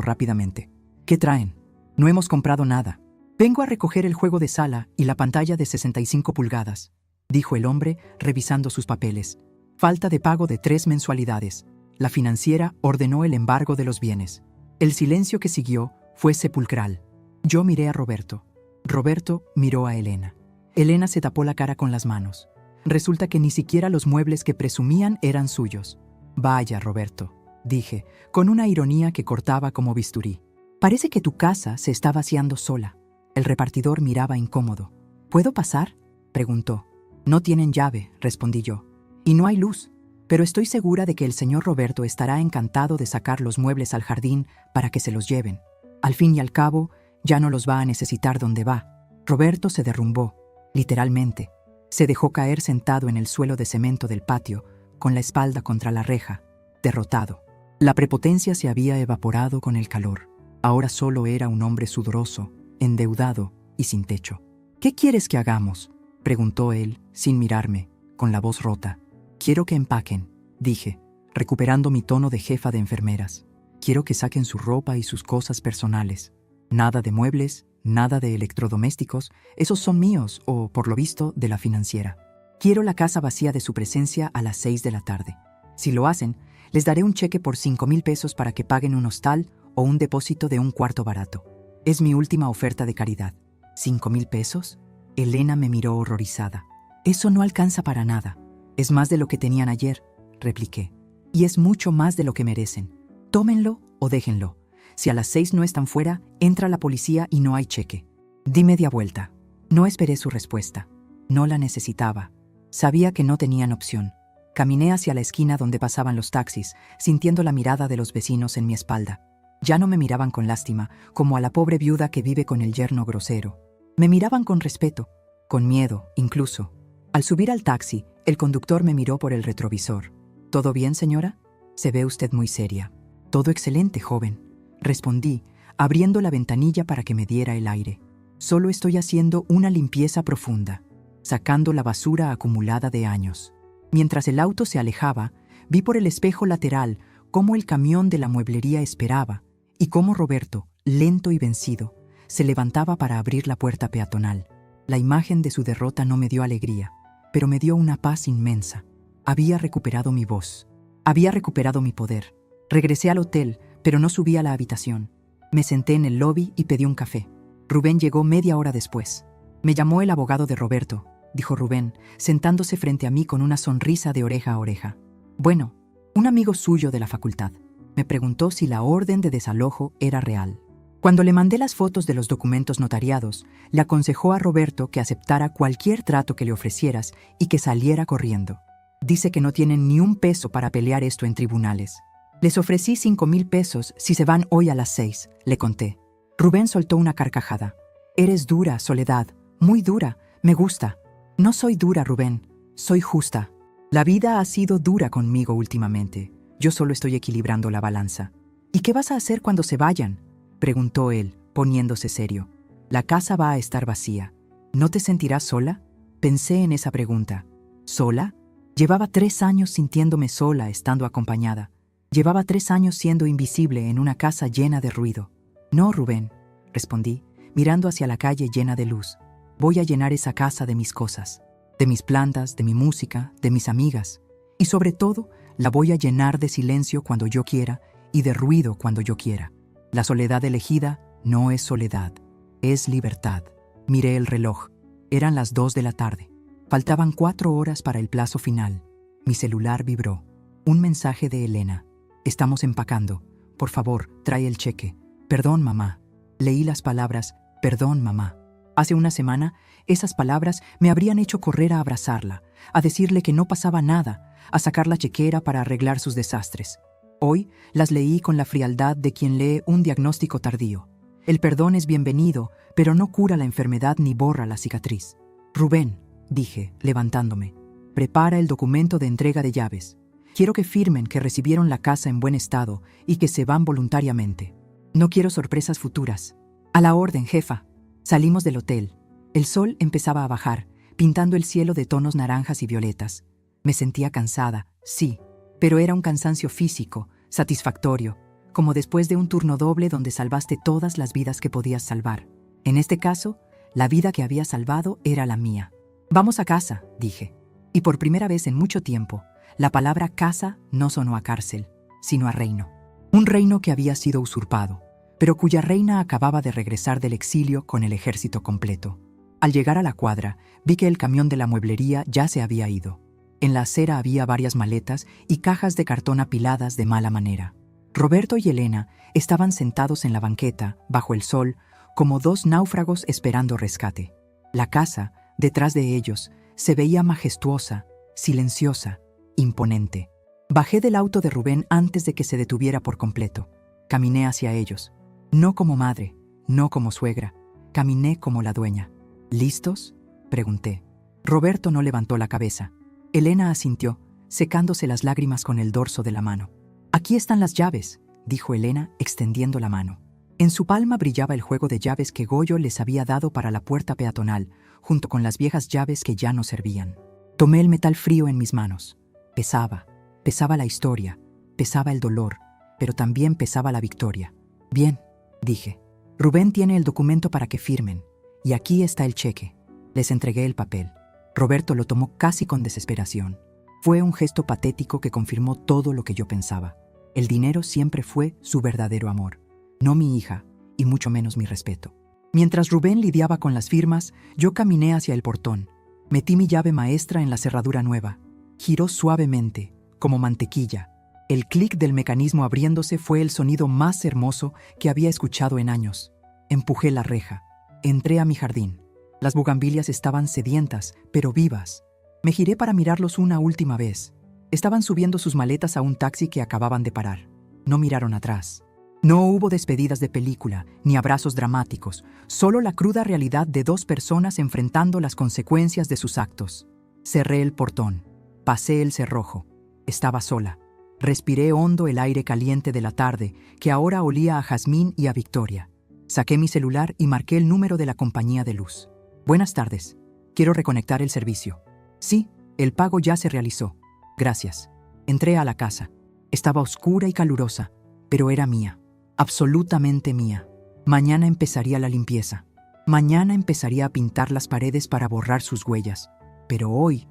rápidamente. ¿Qué traen? No hemos comprado nada. Vengo a recoger el juego de sala y la pantalla de 65 pulgadas, dijo el hombre, revisando sus papeles. Falta de pago de 3 mensualidades. La financiera ordenó el embargo de los bienes. El silencio que siguió fue sepulcral. Yo miré a Roberto. Roberto miró a Elena. Elena se tapó la cara con las manos. Resulta que ni siquiera los muebles que presumían eran suyos. Vaya, Roberto, dije, con una ironía que cortaba como bisturí. Parece que tu casa se está vaciando sola. El repartidor miraba incómodo. ¿Puedo pasar?, preguntó. No tienen llave, respondí yo. Y no hay luz, pero estoy segura de que el señor Roberto estará encantado de sacar los muebles al jardín para que se los lleven. Al fin y al cabo, ya no los va a necesitar donde va. Roberto se derrumbó, literalmente. Se dejó caer sentado en el suelo de cemento del patio, con la espalda contra la reja, derrotado. La prepotencia se había evaporado con el calor. Ahora solo era un hombre sudoroso, endeudado y sin techo. ¿Qué quieres que hagamos?, preguntó él, sin mirarme, con la voz rota. Quiero que empaquen, dije, recuperando mi tono de jefa de enfermeras. Quiero que saquen su ropa y sus cosas personales. Nada de muebles, nada de electrodomésticos, esos son míos o, por lo visto, de la financiera. Quiero la casa vacía de su presencia a las 6 de la tarde. Si lo hacen, les daré un cheque por 5,000 pesos para que paguen un hostal o un depósito de un cuarto barato. Es mi última oferta de caridad. ¿5,000 pesos? Elena me miró horrorizada. Eso no alcanza para nada. Es más de lo que tenían ayer, repliqué. Y es mucho más de lo que merecen. Tómenlo o déjenlo. Si a las 6 no están fuera, entra la policía y no hay cheque. Di media vuelta. No esperé su respuesta. No la necesitaba. Sabía que no tenían opción. Caminé hacia la esquina donde pasaban los taxis, sintiendo la mirada de los vecinos en mi espalda. Ya no me miraban con lástima, como a la pobre viuda que vive con el yerno grosero. Me miraban con respeto, con miedo, incluso. Al subir al taxi, el conductor me miró por el retrovisor. ¿Todo bien, señora? Se ve usted muy seria. Todo excelente, joven, respondí, abriendo la ventanilla para que me diera el aire. Solo estoy haciendo una limpieza profunda, sacando la basura acumulada de años. Mientras el auto se alejaba, vi por el espejo lateral cómo el camión de la mueblería esperaba y cómo Roberto, lento y vencido, se levantaba para abrir la puerta peatonal. La imagen de su derrota no me dio alegría, pero me dio una paz inmensa. Había recuperado mi voz. Había recuperado mi poder. Regresé al hotel, pero no subí a la habitación. Me senté en el lobby y pedí un café. Rubén llegó media hora después. Me llamó el abogado de Roberto, dijo Rubén, sentándose frente a mí con una sonrisa de oreja a oreja. Bueno, un amigo suyo de la facultad. Me preguntó si la orden de desalojo era real. Cuando le mandé las fotos de los documentos notariados, le aconsejó a Roberto que aceptara cualquier trato que le ofrecieras y que saliera corriendo. Dice que no tienen ni un peso para pelear esto en tribunales. Les ofrecí 5,000 pesos si se van hoy a las 6, le conté. Rubén soltó una carcajada. Eres dura, Soledad, muy dura, me gusta. No soy dura, Rubén, soy justa. La vida ha sido dura conmigo últimamente. Yo solo estoy equilibrando la balanza. ¿Y qué vas a hacer cuando se vayan?, preguntó él, poniéndose serio. La casa va a estar vacía. ¿No te sentirás sola? Pensé en esa pregunta. ¿Sola? Llevaba 3 años sintiéndome sola estando acompañada. Llevaba 3 años siendo invisible en una casa llena de ruido. No, Rubén, respondí, mirando hacia la calle llena de luz. Voy a llenar esa casa de mis cosas, de mis plantas, de mi música, de mis amigas. Y sobre todo, la voy a llenar de silencio cuando yo quiera y de ruido cuando yo quiera. La soledad elegida no es soledad, es libertad. Miré el reloj. Eran las 2 de la tarde. Faltaban 4 horas para el plazo final. Mi celular vibró. Un mensaje de Elena. Estamos empacando. Por favor, trae el cheque. Perdón, mamá. Leí las palabras, perdón, mamá. Hace una semana, esas palabras me habrían hecho correr a abrazarla, a decirle que no pasaba nada, a sacar la chequera para arreglar sus desastres. Hoy las leí con la frialdad de quien lee un diagnóstico tardío. El perdón es bienvenido, pero no cura la enfermedad ni borra la cicatriz. Rubén, dije, levantándome, prepara el documento de entrega de llaves. Quiero que firmen que recibieron la casa en buen estado y que se van voluntariamente. No quiero sorpresas futuras. A la orden, jefa. Salimos del hotel. El sol empezaba a bajar, pintando el cielo de tonos naranjas y violetas. Me sentía cansada, sí, pero era un cansancio físico, satisfactorio, como después de un turno doble donde salvaste todas las vidas que podías salvar. En este caso, la vida que había salvado era la mía. Vamos a casa, dije. Y por primera vez en mucho tiempo, la palabra casa no sonó a cárcel, sino a reino. Un reino que había sido usurpado, pero cuya reina acababa de regresar del exilio con el ejército completo. Al llegar a la cuadra, vi que el camión de la mueblería ya se había ido. En la acera había varias maletas y cajas de cartón apiladas de mala manera. Roberto y Elena estaban sentados en la banqueta, bajo el sol, como 2 náufragos esperando rescate. La casa, detrás de ellos, se veía majestuosa, silenciosa, imponente. Bajé del auto de Rubén antes de que se detuviera por completo. Caminé hacia ellos. No como madre, no como suegra. Caminé como la dueña. ¿Listos?, pregunté. Roberto no levantó la cabeza. Elena asintió, secándose las lágrimas con el dorso de la mano. «Aquí están las llaves», dijo Elena, extendiendo la mano. En su palma brillaba el juego de llaves que Goyo les había dado para la puerta peatonal, junto con las viejas llaves que ya no servían. Tomé el metal frío en mis manos. Pesaba la historia, pesaba el dolor, pero también pesaba la victoria. «Bien», dije. «Rubén tiene el documento para que firmen, y aquí está el cheque». Les entregué el papel. Roberto lo tomó casi con desesperación. Fue un gesto patético que confirmó todo lo que yo pensaba. El dinero siempre fue su verdadero amor, no mi hija, y mucho menos mi respeto. Mientras Rubén lidiaba con las firmas, yo caminé hacia el portón. Metí mi llave maestra en la cerradura nueva. Giró suavemente, como mantequilla. El clic del mecanismo abriéndose fue el sonido más hermoso que había escuchado en años. Empujé la reja. Entré a mi jardín. Las bugambilias estaban sedientas, pero vivas. Me giré para mirarlos una última vez. Estaban subiendo sus maletas a un taxi que acababan de parar. No miraron atrás. No hubo despedidas de película, ni abrazos dramáticos, solo la cruda realidad de 2 personas enfrentando las consecuencias de sus actos. Cerré el portón. Pasé el cerrojo. Estaba sola. Respiré hondo el aire caliente de la tarde, que ahora olía a jazmín y a victoria. Saqué mi celular y marqué el número de la compañía de luz. «Buenas tardes. Quiero reconectar el servicio». «Sí, el pago ya se realizó. Gracias». Entré a la casa. Estaba oscura y calurosa, pero era mía. Absolutamente mía. Mañana empezaría la limpieza. Mañana empezaría a pintar las paredes para borrar sus huellas. Pero hoy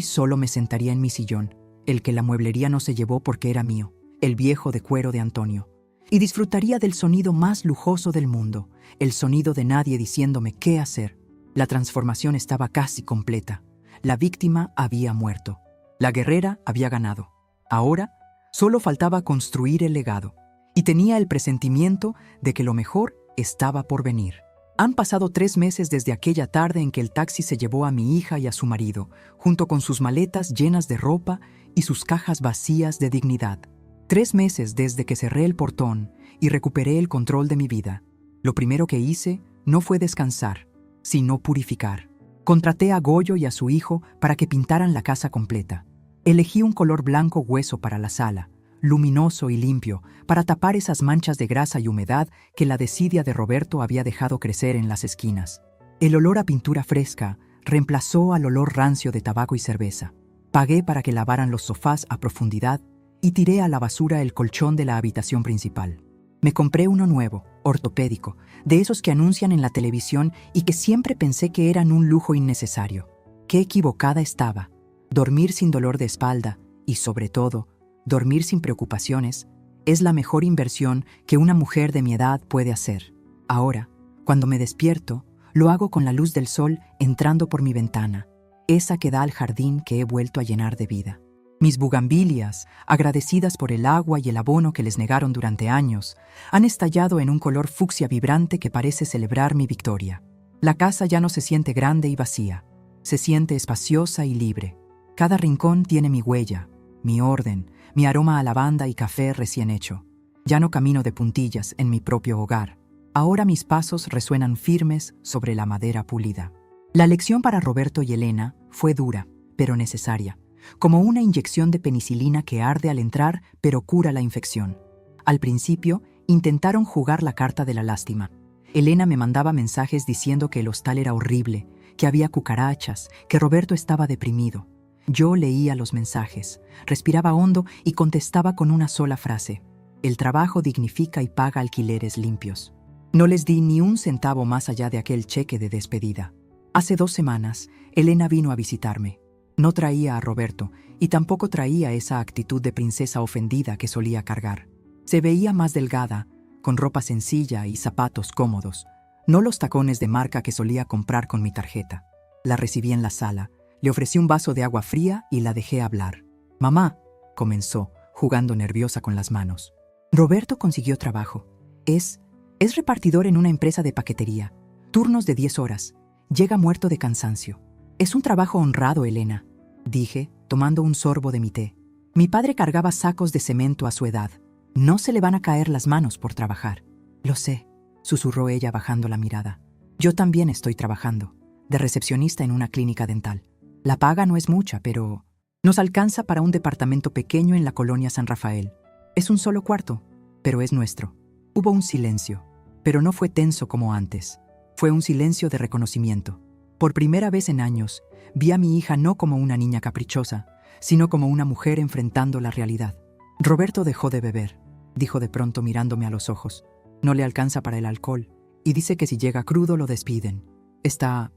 solo me sentaría en mi sillón, el que la mueblería no se llevó porque era mío, el viejo de cuero de Antonio. Y disfrutaría del sonido más lujoso del mundo, el sonido de nadie diciéndome qué hacer. La transformación estaba casi completa. La víctima había muerto. La guerrera había ganado. Ahora solo faltaba construir el legado. Y tenía el presentimiento de que lo mejor estaba por venir. Han pasado 3 meses desde aquella tarde en que el taxi se llevó a mi hija y a su marido, junto con sus maletas llenas de ropa y sus cajas vacías de dignidad. 3 meses desde que cerré el portón y recuperé el control de mi vida. Lo primero que hice no fue descansar, sino purificar. Contraté a Goyo y a su hijo para que pintaran la casa completa. Elegí un color blanco hueso para la sala, luminoso y limpio, para tapar esas manchas de grasa y humedad que la desidia de Roberto había dejado crecer en las esquinas. El olor a pintura fresca reemplazó al olor rancio de tabaco y cerveza. Pagué para que lavaran los sofás a profundidad y tiré a la basura el colchón de la habitación principal. Me compré uno nuevo, ortopédico, de esos que anuncian en la televisión y que siempre pensé que eran un lujo innecesario. Qué equivocada estaba. Dormir sin dolor de espalda y, sobre todo, dormir sin preocupaciones es la mejor inversión que una mujer de mi edad puede hacer. Ahora, cuando me despierto, lo hago con la luz del sol entrando por mi ventana, esa que da al jardín que he vuelto a llenar de vida. Mis bugambilias, agradecidas por el agua y el abono que les negaron durante años, han estallado en un color fucsia vibrante que parece celebrar mi victoria. La casa ya no se siente grande y vacía, se siente espaciosa y libre. Cada rincón tiene mi huella, mi orden, mi aroma a lavanda y café recién hecho. Ya no camino de puntillas en mi propio hogar. Ahora mis pasos resuenan firmes sobre la madera pulida. La lección para Roberto y Elena fue dura, pero necesaria, como una inyección de penicilina que arde al entrar, pero cura la infección. Al principio, intentaron jugar la carta de la lástima. Elena me mandaba mensajes diciendo que el hostal era horrible, que había cucarachas, que Roberto estaba deprimido. Yo leía los mensajes, respiraba hondo y contestaba con una sola frase: el trabajo dignifica y paga alquileres limpios. No les di ni un centavo más allá de aquel cheque de despedida. Hace 2 semanas, Elena vino a visitarme. No traía a Roberto y tampoco traía esa actitud de princesa ofendida que solía cargar. Se veía más delgada, con ropa sencilla y zapatos cómodos, no los tacones de marca que solía comprar con mi tarjeta. La recibí en la sala, le ofrecí un vaso de agua fría y la dejé hablar. «Mamá», comenzó, jugando nerviosa con las manos. «Roberto consiguió trabajo. Es repartidor en una empresa de paquetería. Turnos de 10 horas. Llega muerto de cansancio. Es un trabajo honrado, Elena», dije, tomando un sorbo de mi té. Mi padre cargaba sacos de cemento a su edad. No se le van a caer las manos por trabajar. «Lo sé», susurró ella bajando la mirada. «Yo también estoy trabajando, de recepcionista en una clínica dental. La paga no es mucha, pero nos alcanza para un departamento pequeño en la colonia San Rafael. Es un solo cuarto, pero es nuestro». Hubo un silencio, pero no fue tenso como antes. Fue un silencio de reconocimiento. Por primera vez en años, vi a mi hija no como una niña caprichosa, sino como una mujer enfrentando la realidad. «Roberto dejó de beber», dijo de pronto mirándome a los ojos. «No le alcanza para el alcohol, y dice que si llega crudo lo despiden. Está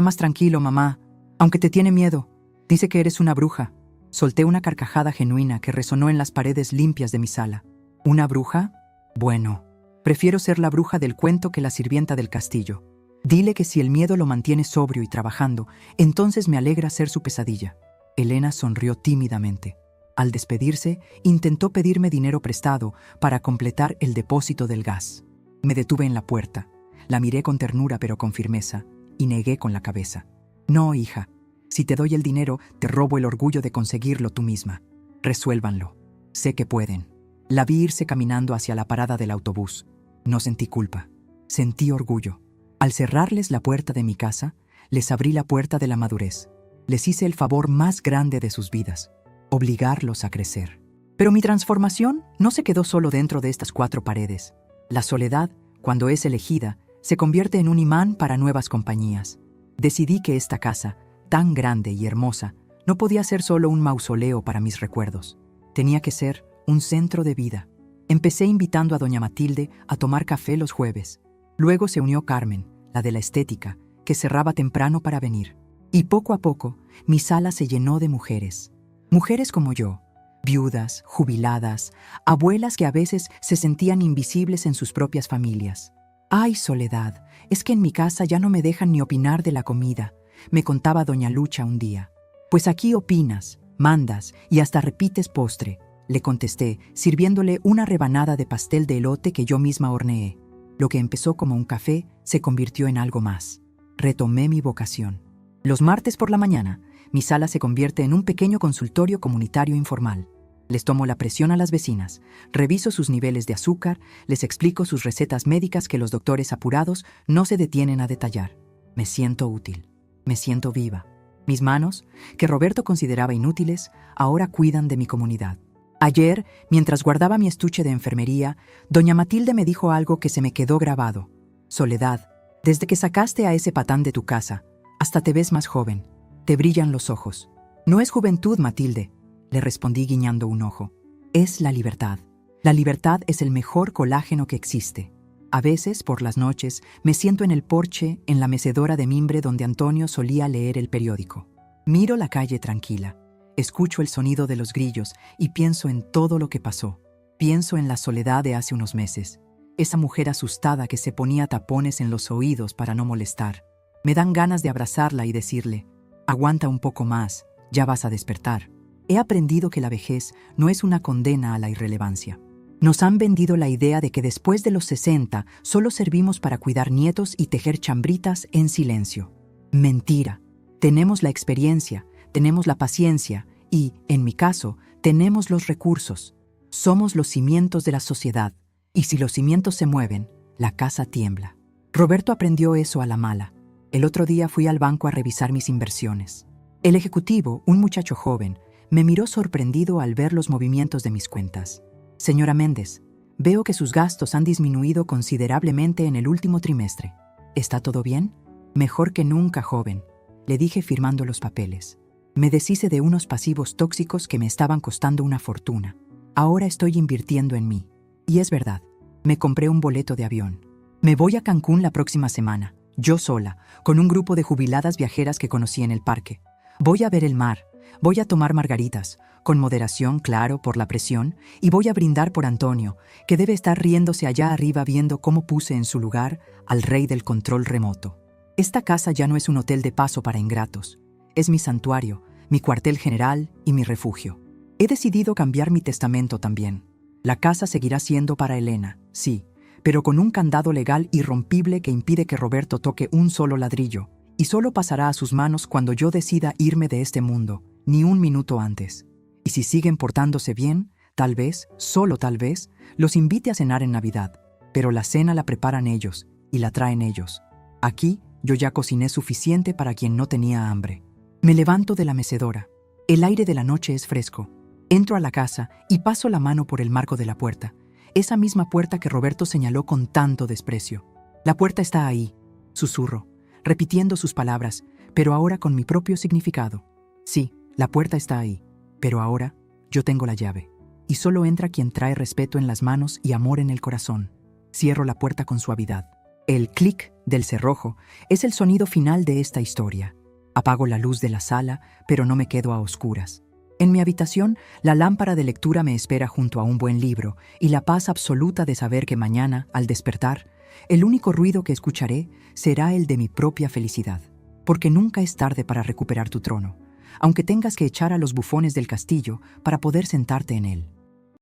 más tranquilo, mamá, aunque te tiene miedo. Dice que eres una bruja». Solté una carcajada genuina que resonó en las paredes limpias de mi sala. ¿Una bruja? Bueno, prefiero ser la bruja del cuento que la sirvienta del castillo. Dile que si el miedo lo mantiene sobrio y trabajando, entonces me alegra ser su pesadilla. Elena sonrió tímidamente. Al despedirse, intentó pedirme dinero prestado para completar el depósito del gas. Me detuve en la puerta. La miré con ternura pero con firmeza, y negué con la cabeza. «No, hija. Si te doy el dinero, te robo el orgullo de conseguirlo tú misma. Resuélvanlo. Sé que pueden». La vi irse caminando hacia la parada del autobús. No sentí culpa. Sentí orgullo. Al cerrarles la puerta de mi casa, les abrí la puerta de la madurez. Les hice el favor más grande de sus vidas: obligarlos a crecer. Pero mi transformación no se quedó solo dentro de estas 4 paredes. La soledad, cuando es elegida, se convierte en un imán para nuevas compañías. Decidí que esta casa, tan grande y hermosa, no podía ser solo un mausoleo para mis recuerdos. Tenía que ser un centro de vida. Empecé invitando a doña Matilde a tomar café los jueves. Luego se unió Carmen, la de la estética, que cerraba temprano para venir. Y poco a poco, mi sala se llenó de mujeres. Mujeres como yo, viudas, jubiladas, abuelas que a veces se sentían invisibles en sus propias familias. «Ay, Soledad, es que en mi casa ya no me dejan ni opinar de la comida», me contaba doña Lucha un día. «Pues aquí opinas, mandas y hasta repites postre», le contesté, sirviéndole una rebanada de pastel de elote que yo misma horneé. Lo que empezó como un café se convirtió en algo más. Retomé mi vocación. Los martes por la mañana, mi sala se convierte en un pequeño consultorio comunitario informal. Les tomo la presión a las vecinas, reviso sus niveles de azúcar, les explico sus recetas médicas que los doctores apurados no se detienen a detallar. Me siento útil, me siento viva. Mis manos, que Roberto consideraba inútiles, ahora cuidan de mi comunidad. Ayer, mientras guardaba mi estuche de enfermería, doña Matilde me dijo algo que se me quedó grabado. Soledad, desde que sacaste a ese patán de tu casa, hasta te ves más joven. Te brillan los ojos. No es juventud, Matilde, le respondí guiñando un ojo. Es la libertad. La libertad es el mejor colágeno que existe. A veces, por las noches, me siento en el porche, en la mecedora de mimbre donde Antonio solía leer el periódico. Miro la calle tranquila, escucho el sonido de los grillos y pienso en todo lo que pasó. Pienso en la Soledad de hace unos meses, esa mujer asustada que se ponía tapones en los oídos para no molestar. Me dan ganas de abrazarla y decirle, aguanta un poco más, ya vas a despertar. He aprendido que la vejez no es una condena a la irrelevancia. Nos han vendido la idea de que después de los 60 solo servimos para cuidar nietos y tejer chambritas en silencio. Mentira. Tenemos la experiencia, tenemos la paciencia y, en mi caso, tenemos los recursos. Somos los cimientos de la sociedad, y si los cimientos se mueven, la casa tiembla. Roberto aprendió eso a la mala. El otro día fui al banco a revisar mis inversiones. El ejecutivo, un muchacho joven, me miró sorprendido al ver los movimientos de mis cuentas. Señora Méndez, veo que sus gastos han disminuido considerablemente en el último trimestre. ¿Está todo bien? Mejor que nunca, joven, le dije firmando los papeles. Me deshice de unos pasivos tóxicos que me estaban costando una fortuna. Ahora estoy invirtiendo en mí. Y es verdad, me compré un boleto de avión. Me voy a Cancún la próxima semana, yo sola, con un grupo de jubiladas viajeras que conocí en el parque. Voy a ver el mar, voy a tomar margaritas, con moderación, claro, por la presión, y voy a brindar por Antonio, que debe estar riéndose allá arriba viendo cómo puse en su lugar al rey del control remoto. Esta casa ya no es un hotel de paso para ingratos. Es mi santuario, mi cuartel general y mi refugio. He decidido cambiar mi testamento también. La casa seguirá siendo para Elena, sí, pero con un candado legal irrompible que impide que Roberto toque un solo ladrillo, y solo pasará a sus manos cuando yo decida irme de este mundo, ni un minuto antes. Y si siguen portándose bien, tal vez, solo tal vez, los invite a cenar en Navidad, pero la cena la preparan ellos y la traen ellos. Aquí yo ya cociné suficiente para quien no tenía hambre. Me levanto de la mecedora. El aire de la noche es fresco. Entro a la casa y paso la mano por el marco de la puerta, esa misma puerta que Roberto señaló con tanto desprecio. La puerta está ahí, susurro, repitiendo sus palabras, pero ahora con mi propio significado. Sí, la puerta está ahí. Pero ahora, yo tengo la llave, y solo entra quien trae respeto en las manos y amor en el corazón. Cierro la puerta con suavidad. El clic del cerrojo es el sonido final de esta historia. Apago la luz de la sala, pero no me quedo a oscuras. En mi habitación, la lámpara de lectura me espera junto a un buen libro y la paz absoluta de saber que mañana, al despertar, el único ruido que escucharé será el de mi propia felicidad. Porque nunca es tarde para recuperar tu trono, aunque tengas que echar a los bufones del castillo para poder sentarte en él.